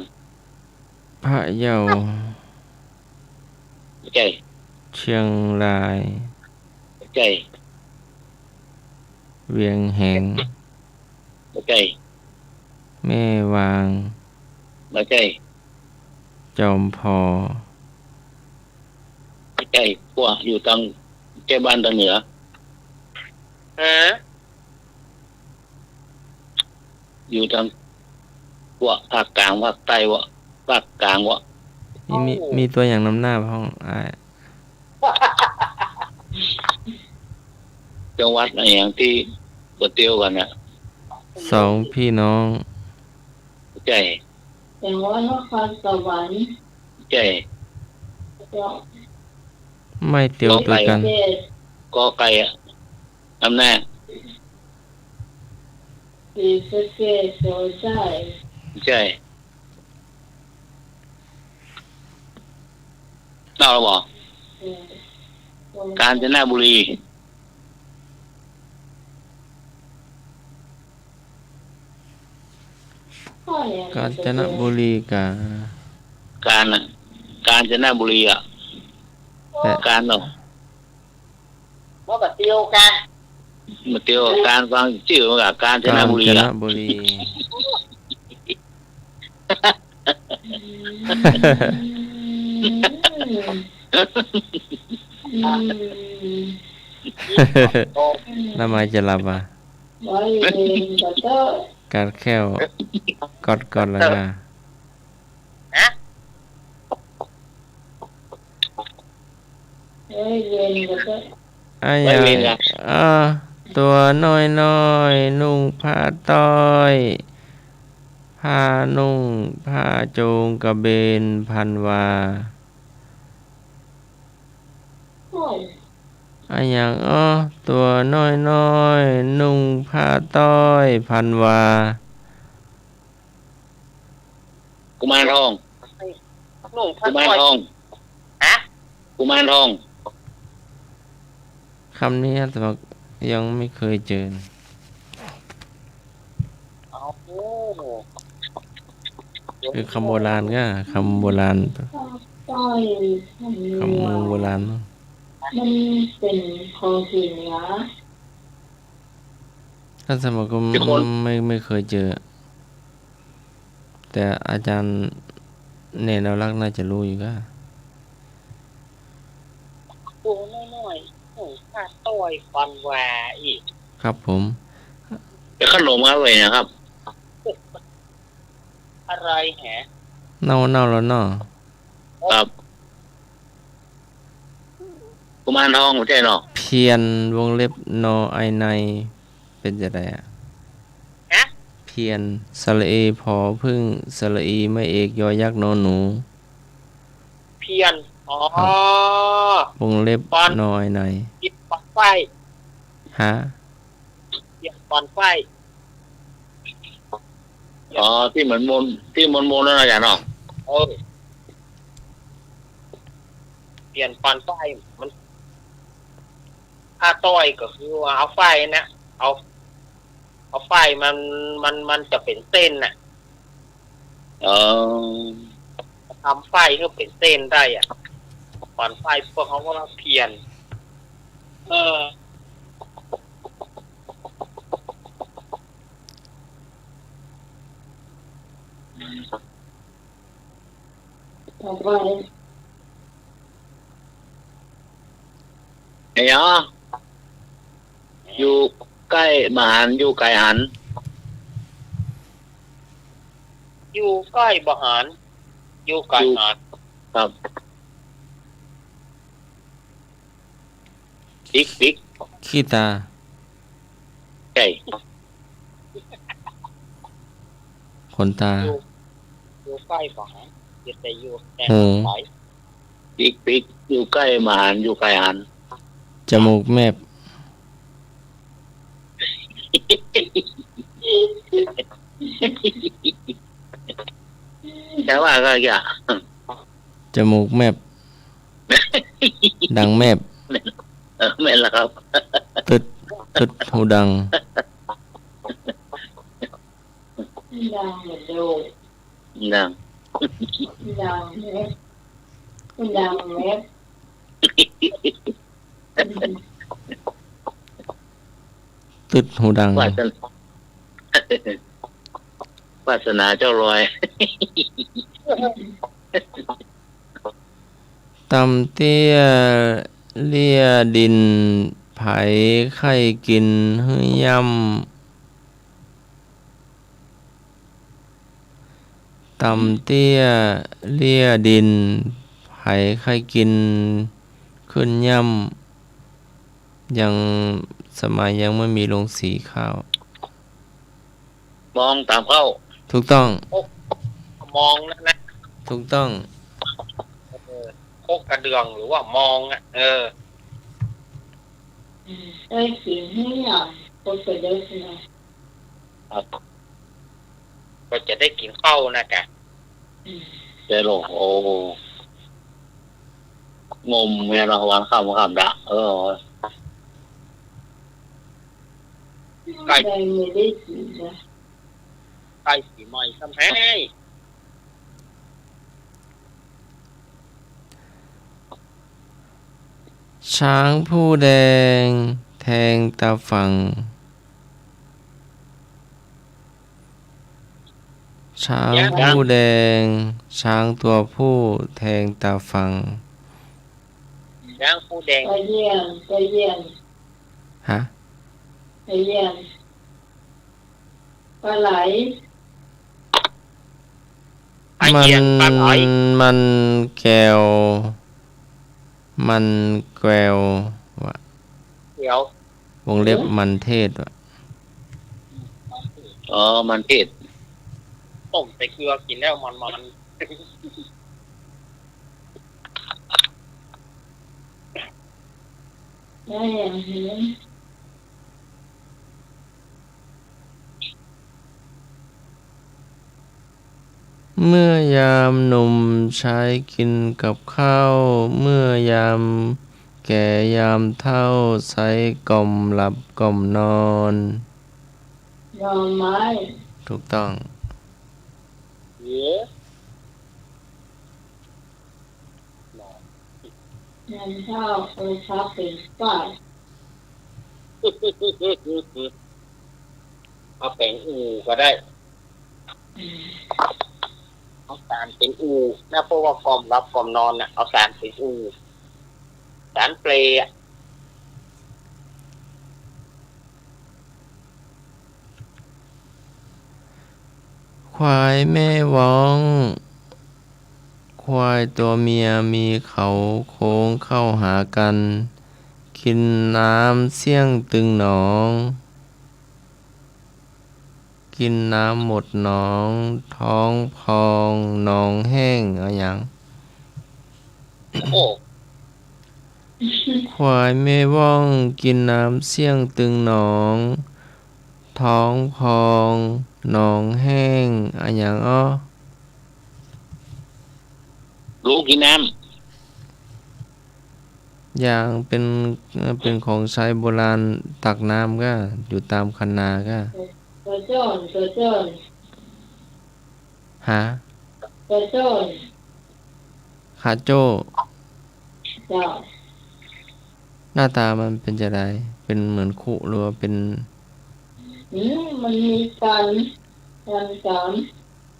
พะเยา ใจ เชียงราย ใจ เวียงแหง ใจ แม่วาง มาใจ จอมพอ ใจพวกอยู่ทางใจบ้านทางเหนือ ฮะ อยู่ทางพวกภาคกลางภาคใต้วะภาคกลางวะ มีตัวอย่างนำหน้าพ้องอ้าย จังหวัดอะไรอย่างที่บ่เตียวกันน่ะ สองพี่น้อง ใจ แต่ว่านครสวรรค์ ใจ ก็ ไม่เตียวตัวกัน เจ็ด ก็ไกลอ่ะอำนาจ ศรีสะเกษโสใจ ใจเล่าแล้วบอก กาญจนบุรี กาญจนบุรีกา การน่ะกาญจนบุรีอ่ะ แต่ การเนาะ ว่าบัดเตียวกัน มาเตียวการฟังชื่อมันกับกาญจ กาน ญ บุรี จน อ่ะ บุรี น้ำไม้จะหลับอ่ะ ไว้เรียนก็ต้อง การแค้วกอดแล้วนะ ไว้เรียนก็ต้อง อ้ายยังตัวน้อยน้อยนุ่งผ้าต้อยผ้านุ่งผ้าโจงกระเบนพันวา โอ้ย อ้ายยังตัวน้อยน้อยนุ่งผ้าต้อยพันวา กุมารทอง นุ่งผ้า กุมาร ต้อย ทอง ฮะ กุมารทอง คำนี้แต่ว่ายังไม่เคยเจอ เอาโอ้ คือคำโบราณก็คำโบราณ ต้อยทำ คำ เนี เมืองโบ ย ราณ มันเป็นของจริงนะ ท่านสมัยก็ไม่เคยเจอ แต่อาจารย์เนรรักษ์น่าจะรู้อยู่ก็ ตัวน้อยๆนุ่งผ้าต้อยฟันแหวอีก ครับผม เป็นขนมอะไรนะครับ อะไรแหะ เน่าแล้วเนาะ ครับกุมารทองไม่ใช่เนาะ เพียนวงเล็บนอไอในเป็นจะไดอ่ะ ฮะ เพียนสระเอพอพึ่งสระอีไม่เอกยอยักษ์นอหนู เพียนอ๋อ วงเล็บ ปอน นอไอใน เพียนปอนไฟ ฮะ เพียนปอนไฟ อ๋อที่เหมือนมนที่มนนั่นอะไรเนาะ เออเปลี่ยนปอนไฟมันผ้าต้อยก็คือว่าเอาไฟนะเอาไฟมันจะเป็นเส้นน่ะ อ๋อ ทำไฟให้เป็นเส้นได้อ่ะปอนไฟพวกเขาก็เพียน เออ ต่อไป ไอ้ยออยู่ใกล้มหันอยู่ไกลหัน อยู่ใกล้บหารอยู่ไกลหาร ครับ ปิ๊ก ขี้ตา ใช่ ขนตา อยู่ใกล้บ่ฮะจะอยู่แต่ หู ไป ปิกอยู่ใกล้มหารอยู่ไกลหัน จมูกแมบ แต่ว่าก็อย่า จมูกแมบ ดังแมบ แม่นละครับ ตึดหูดัง ดังเหมือนโดด ดัง ดังเม็ดดังเม็ด ตึดหูดัง วาสนา วาสนาเจ้าลอย ตำเตี้ยเลี่ยดินไผไข่กินหื้อย่ำตำเตี้ยเลี่ยดินไผไข่กินขึ้นย่ำยังสมัยยังไม่มีโรงสีข้าว มองตามเข้า ถูกต้อง มองนั่นนะ ถูกต้อง โคกกระเดืองหรือว่ามองอ่ะได้กินให้หน่อยก็จะได้กิน ก็จะได้กินข้าวนะจ๊ะ เจโลโองมเมียเราวันข้ามดะได้ไม่ได้กินนะ ใกล้สีใหม่ทำให้ ช้างผู้แดงแทงตาฝั่งช้างผู้แดงช้างตัวผู้แทงตาฝั่ง ย่างผู้แดง ไปเยี่ยม ฮะ ไปเยี่ยมปลาไหล มัน เอียงปลาไหล มันแก้วมันแกววะ เดี๋ยว วงเล็บมันเทศวะ มันเทศ ต้มใส่เกลือกินแล้วมัน ได้อย่างเห็น เมื่อยามหนุ่มใช้กินกับข้าวเมื่อยามแก่ยามเฒ่าใส่กล่อมหลับกล่อมนอน หน่อไม้ ถูกต้อง เยอะ น้ำข้าวเอาชักเป็นป้าย เอาแป้งอูก็ได้เอาสารเป็นอูนะเพราะว่ากล่อมรับกล่อมนอนน่ะเอาสารเป็นอูสารเปลย์ ควายแม่ว้อง ควายตัวเมียมีเขาโค้งเข้าหากัน กินน้ำเสี่ยงตึงหนอง กินน้ำหมดหนอง ท้องพองหนองแห้งเอาหยัง โอ้ ควายแม่ว่องกินน้ำเสี่ยงตึงหนอง ท้องพองหนองแห้งเอาหยังอ้อ รู้กินน้ อย่างเป็นของใช้โบราณตักน้ำก็อยู่ตามคันนาก็ ตัวโจน หา ตัวโจน ขาโจ้ เจ้า หน้าตามันเป็นจะไดเป็นเหมือนคุหรือว่าเป็น มันมีกันสาม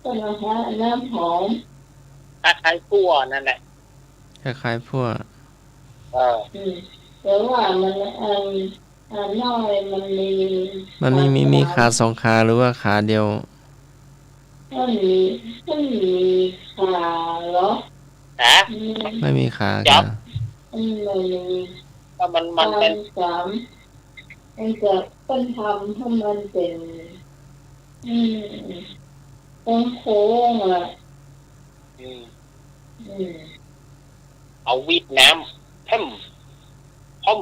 ต้นมะพร้าวน้ำหอม ถ้าใช้คั่วนั่นแหละ คล้ายๆพวก แต่ว่ามันน้อยมันมีขาสองขาหรือว่าขาเดียว มันมีขาเหรอ ฮะ ไม่มีขา จับ มันมี ก็มันเป็น สามมันจะต้นทำให้มันเป็น โค้งอ่ะ อืม อืม เอาวิดน้ำเพิ่มพ่ม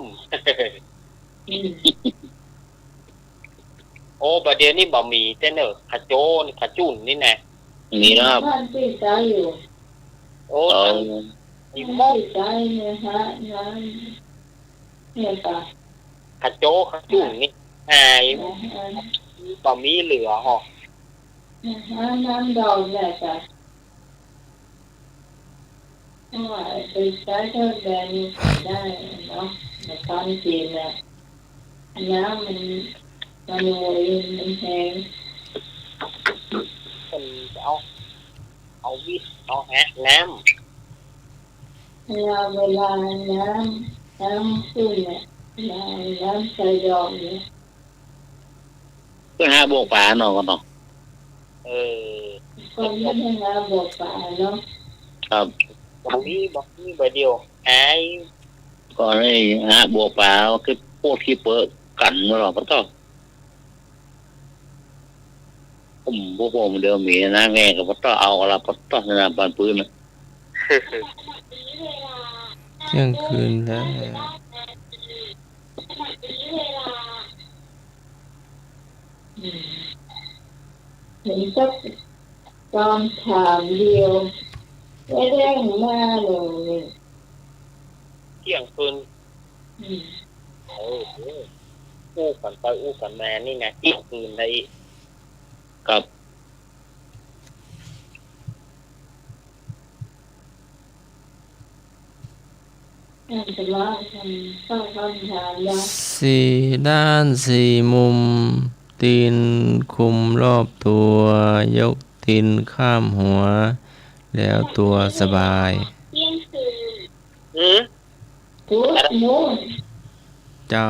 อืม โอ้ประเดี๋ยวนี้บ่มีแต่เนอะขะโจนขะจุ่นนี่นะ นี่นะครับ บ้านพี่สาวอยู่ โอ้ เอา อี บ้าน มก พี่สาวเนี่ยฮะน้ำเนี่ยป่ะ ขะโจขะจุ่นนี่หายบ่มีเหลือหรอ น้ำดอกเนี่ยป่ะไปใช้เท่าแดงได้เนาะในตอนจีนเนี่ยน้ำมันโวยมันแพง คนเอาวิดเอาแฮะน้ เวลาน้ำขึ้นเนี่ยน้ำใส่ดอกเนี่ย เพื่อหาโบกป่าเนาะก็เนาะ ำคนไม่ได้น้ำบกป่าเนาะ ครับ บ่มีบ่เดียวหาย ก็ให้หาโบกป่าคือพวกที่เปิดกันเนาะก็ต้องผมเดิมมีนะแง่ก็ต้องเอาละก็ต้องสนามบานปืนนะ เที่ยงคืนแล้ว เห็นสักตอนถามเดียวไม่ได้มาเลย เที่ยงคืน อืม อู้กันไปอู้กันมานี่นะเที่ยงคืนได้ ครับ นั่นจะว่าทำต้องคำถามว่า สี่ด้านสี่มุม ตีนคุมรอบตัว ยกตีนข้ามหัว แล้วตัวสบาย อืม ทุกนู้น เจ้า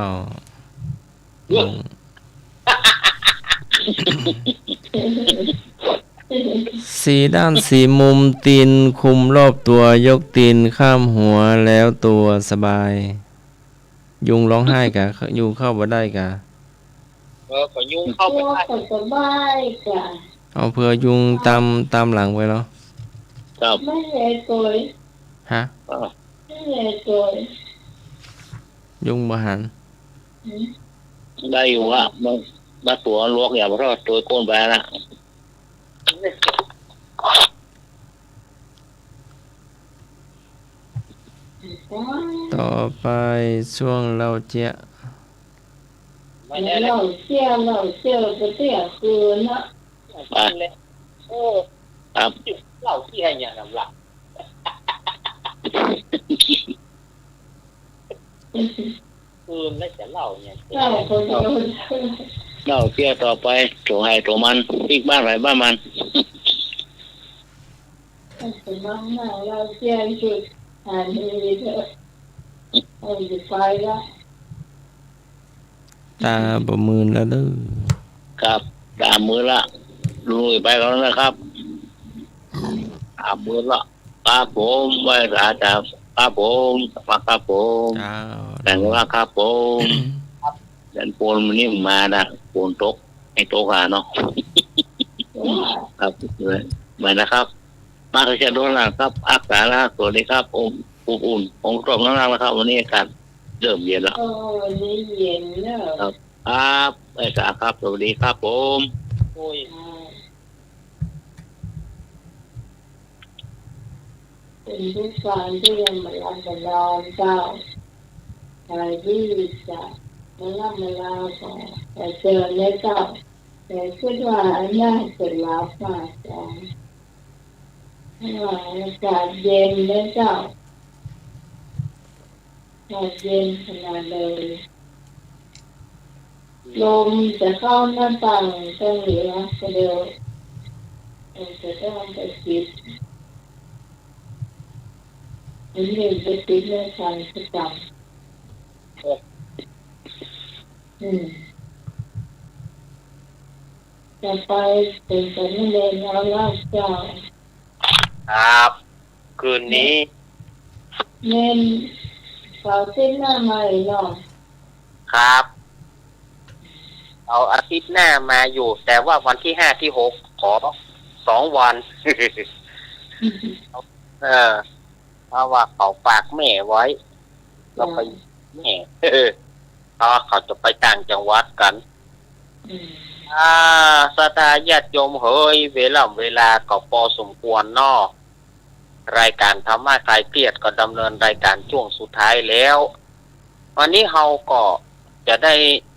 สี่ด้านสี่มุมตีนคุมรอบตัวยกตีนข้ามหัวแล้วตัวสบาย ยุงร้องไห้กะยุงเข้าบ่ได้กะ ก็ยุ่งเข้าไป ตัว ได้ ก็สบายกะ เอาเผื่อยุงตามหลังไว้แล้ว ครับ ไม่เลยตัว ฮะ ไม่เลยตัว ยุงบ่หัน ได้อยู่ว่ามาตัวลวกอย่าเพราะตัวโกนไปละ ต่อไปช่วงเราเจีย ไม่ได้ เราเชี่ยวก็เตี้ยคืนนะ เลยโอ้ ครับ เหล่าที่ให้อย่างนั้นหลักคืนแล้วจะเล่าเนี่ย เราคนเดียว เราเที่ยวต่อไปตัวให้ตัวมันอีกบ้านไหนบ้านมัน สมองเราเชี่ยวจุดอ่านดีเถอะเอาจะไปละ ตาบ่มืนแล้วเด้อ ครับตามมือละลุยไปแล้วนะครับตามมือละครับผมไว้ราชาครับผมครับผม เจ้า แต่งว่าครับผมเดินโปนมันนี่มานะโปนตกให้โตกาเนาะครับเลยมานะครับ มาเชียร์ด้วยนะครับอากาศละสวัสดีครับผมอุ่นผมกรอบน้ำนะครับวันนี้อากาศเริ่มเย็นแล้ว โอ้นี่เย็นเนอะ ครับไอ้สาครับสวัสดีครับผม โอ้ย เป็นผู้ฟังที่ยังมาลาบลาเจ้าชายที่จะมาลาบลาของแต่เจอในเจ้าแต่คิดว่าน่าจะลาฝ่าจังว่าอากาศเย็นในเจ้าอากาศเย็นขนาดเลยลมจะเข้าหน้าต่างก็เหลือก็เดียวจะต้องไปปิดมันเรียนไปปิดเรื่องการประจำจะไปเป็นคนเรียนแล้วแล้วเจ้า ครับคืนนี้ เน้นเขาเส้นหน้าใหม่เนาะ ครับเอาอาทิตย์หน้ามาอยู่ แต่ว่าวันที่5 ที่ 6ขอ 2 วัน เพราะว่าเขาฝากแม่ไว้เราไปแม่เพราะเขาจะไปต่างจังหวัดกันสตาญาติโยมเฮ้ยเวลาก็พอสมควรเนาะรายการธรรมะคลายเครียดก็ดำเนินรายการช่วงสุดท้ายแล้ววันนี้เราก็จะได้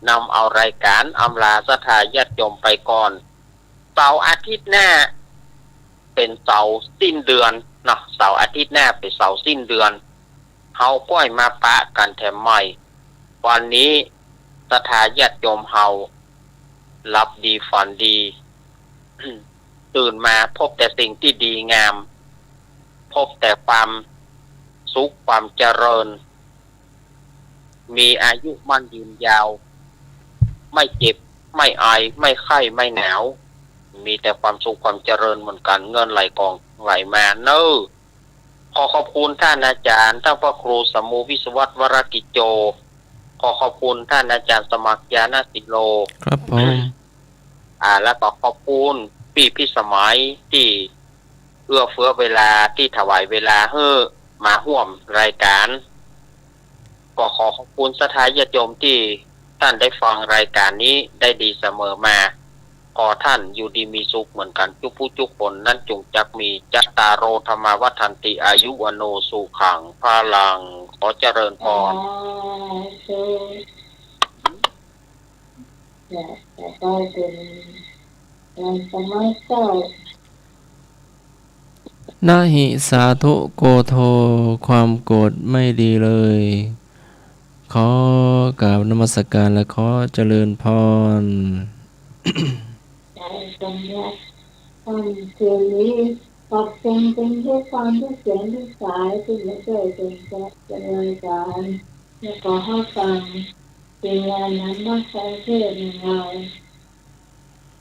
นำเอารายการอำลาสถาญาติโยมไปก่อนเสาร์อาทิตย์หน้าเป็นเสาร์สิ้นเดือนเนาะเสาร์อาทิตย์หน้าเป็นเสาร์สิ้นเดือนเฮาก้อยมาปะกันแถมใหม่วันนี้สถาญาติโยมเฮาหลับดีฝันดี ตื่นมาพบแต่สิ่งที่ดีงามพบแต่ความสุขความเจริญมีอายุมั่นยืนยาวไม่เจ็บไม่ไอไม่ไข้ไม่หนาวมีแต่ความสุขความเจริญเหมือนกันเงินไหลกองไหลมาเนอะขอขอบคุณท่านอาจารย์ท่านพระครูสมูวิศวัตวรกิจโจขอขอบคุณท่านอาจารย์สมัครยานสิโลครับผม แล้วก็ขอบคุณพี่พิสมัยที่เอื้อเฟื้อเวลาที่ถวายเวลาให้มาร่วมรายการก็ขอขอบคุณสถาญาติโยมที่ท่านได้ฟังรายการนี้ได้ดีเสมอมาขอท่านอยู่ดีมีสุขเหมือนกันทุกผู้ทุกคนนั้นจงจักมีจัตตารโอธรรมวัฏันติอายุวโนสุขังพลังขอเจริญพรแต่ก็เป็นการสมัยเก่านะหิสาธุโกโทความโกรธไม่ดีเลยขอกราบนมัสการและขอเจริญพรสัญญาคืนนี้ขอบคุณเป็นด้วยความที่เสียงที่สายที่ไม่เคยเป็นจะรายการและขอให้ฟังเป็นงานนั้นมาใช้เพื่อในงาน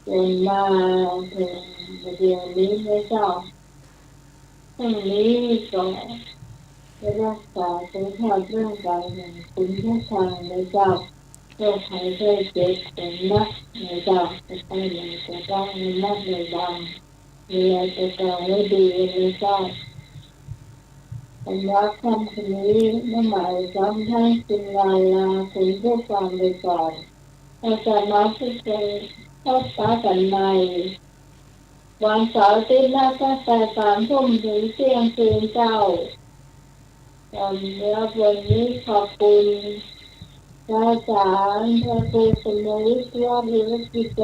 เป็นมาถึงเดือนนี้ไม่เจ้าทั้งนี้ก็จะรักษาสุขภาพร่างกายของคุณทุกทางในเจ้าโรคภัยไข้เจ็บเป็นนักในเจ้าจะไปไหนจะต้องมีนักในบางมีอะไรจะต้องให้ดีในเจ้าสำหรับคำนี้ไม่หมายจำให้คุณลาลาคุณผู้ฟังไปก่อนอาจารย์มาพูดกันเข้าฟ้ากันในวันเสาร์ที่หน้าตั้งแต่3 ทุ่มถึงเที่ยงคืนเจ้าสำหรับวันนี้ขอบคุณอาจารย์พระครูสมุวิศวะวิริโก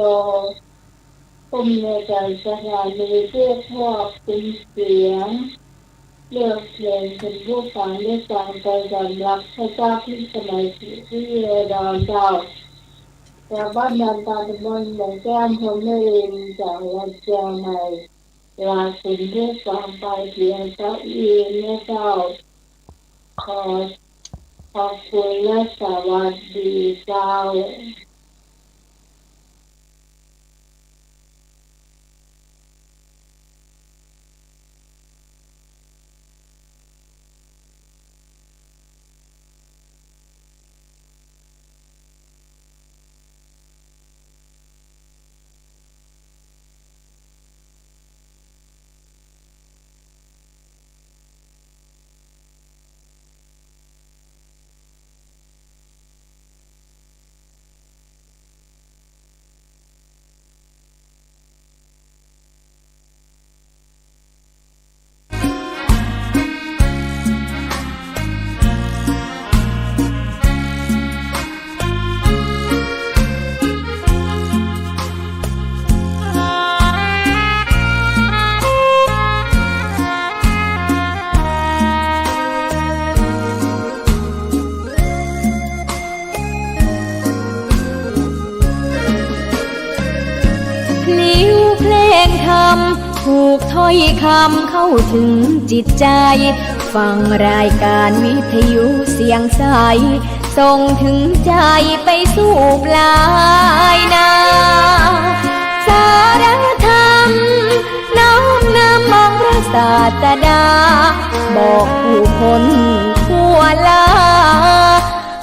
ผู้อำนวยการสถานีเพื่อครอบคลุมเสียงเลือกเพลงคุณผู้ฟังได้ฟังไปสำหรับพระเจ้าพิสมัยที่ดอนเจ้าจากบ้านดันตาตะบนหมู่แก้มพรหมเรินจากวัดเชียงใหม่ลาคุณผู้ฟังไปเพียงเท่านี้นะเจ้าขอบคุณและสวัสดีเจ้าถูกถ้อยคำเข้าถึงจิตใจฟังรายการวิทยุเสียงใสส่งถึงใจไปสู่ปลายนาสารธรรมน้อมนำมองพระศาสดาบอกผู้คนทั่วลา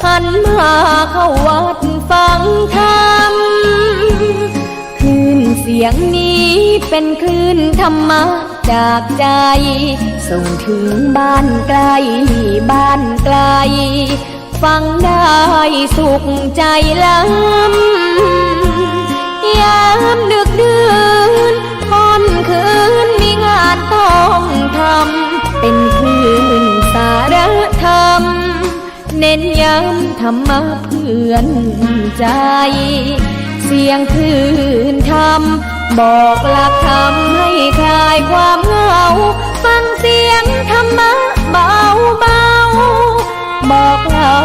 หันมาเข้าวัดฟังธรรมคืนเสียงนี้ นี้เป็นคลื่นธรรมะจากใจส่งถึงบ้านไกลบ้านไกลฟังได้สุขใจล้ำยามดึกดื่นค่ำคืนมีงานต้องทำเป็นคลื่นสารธรรมเน้นย้ำธรรมะเพื่อนใจเสียงคลื่นธรรมบอกหลักธรรมให้คลายความเหงาฟังเสียงธรรมะเบาเบาบอกเล่า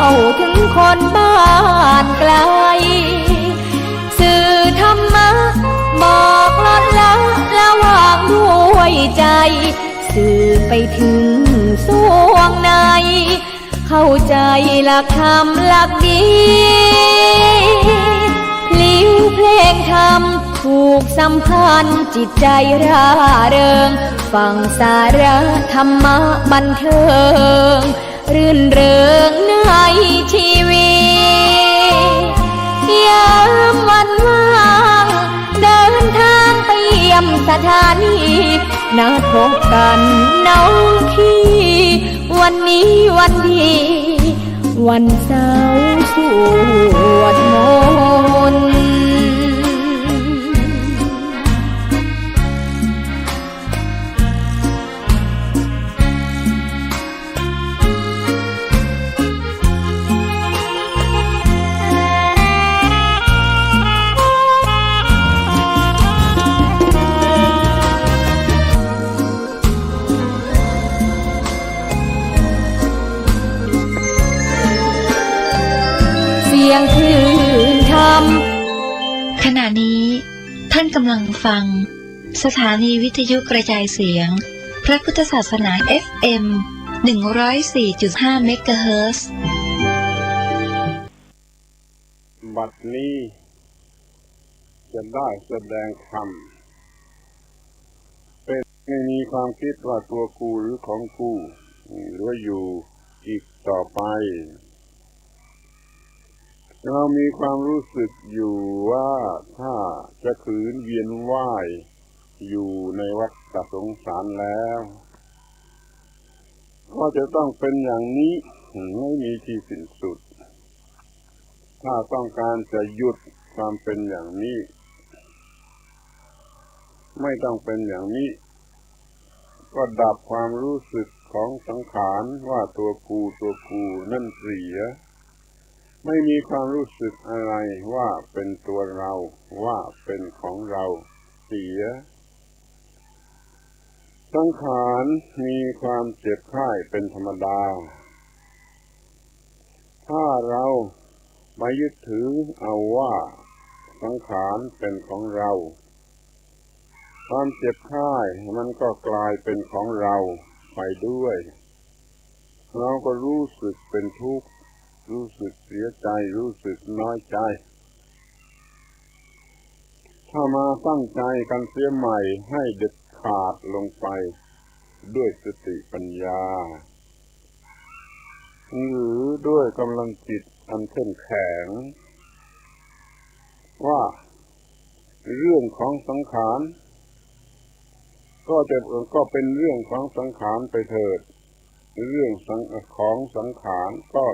ถึงคนบ้านไกลสื่อธรรมะบอกลดละระหว่างด้วยใจสื่อไปถึงสวงในเข้าใจหลักธรรมหลักดีลิ้วเพลงธรรมผูกสัมพันธ์จิตใจร่าเริงฟังสาระธรรมะบันเทิงรื่นเริงในชีวิตยามวันว่างเดินทางไปเยี่ยมสถานีนัดพบกันน้องที่วันนี้วันดีวันเสาร์สวดมนต์ ยังคลื่นธรรมขณะนี้ท่านกำลังฟังสถานีวิทยุกระจายเสียงพระพุทธศาสนา FM 104.5 เมกะเฮิรตซ์ บัดนี้จะได้แสดงธรรมเป็นไม่มีความคิดว่าตัวกูหรือของกูหรืออยู่อีกต่อไปเรามีความรู้สึกอยู่ว่าถ้าจะขืนเวียนว่ายอยู่ในวัฏสงสารแล้วก็จะต้องเป็นอย่างนี้ไม่มีที่สิ้นสุดถ้าต้องการจะหยุดความเป็นอย่างนี้ไม่ต้องเป็นอย่างนี้ก็ดับความรู้สึกของสังขารว่าตัวกูนั่นเสียไม่มีความรู้สึกอะไรว่าเป็นตัวเราว่าเป็นของเราเสียสังขารมีความเจ็บไข้เป็นธรรมดาถ้าเรามายึดถือเอาว่าสังขารเป็นของเราความเจ็บไข้มันก็กลายเป็นของเราไปด้วยเราก็รู้สึกเป็นทุกข์รู้สึกเสียใจรู้สึกน้อยใจถ้ามาตั้งใจกันเสียใหม่ให้เด็ดขาดลงไปด้วยสติปัญญาหรือด้วยกำลังจิตอันเข้มแข็งว่าเรื่องของสังขารก็เป็นเรื่องของสังขารไปเถิดเรื่องของสังขารก็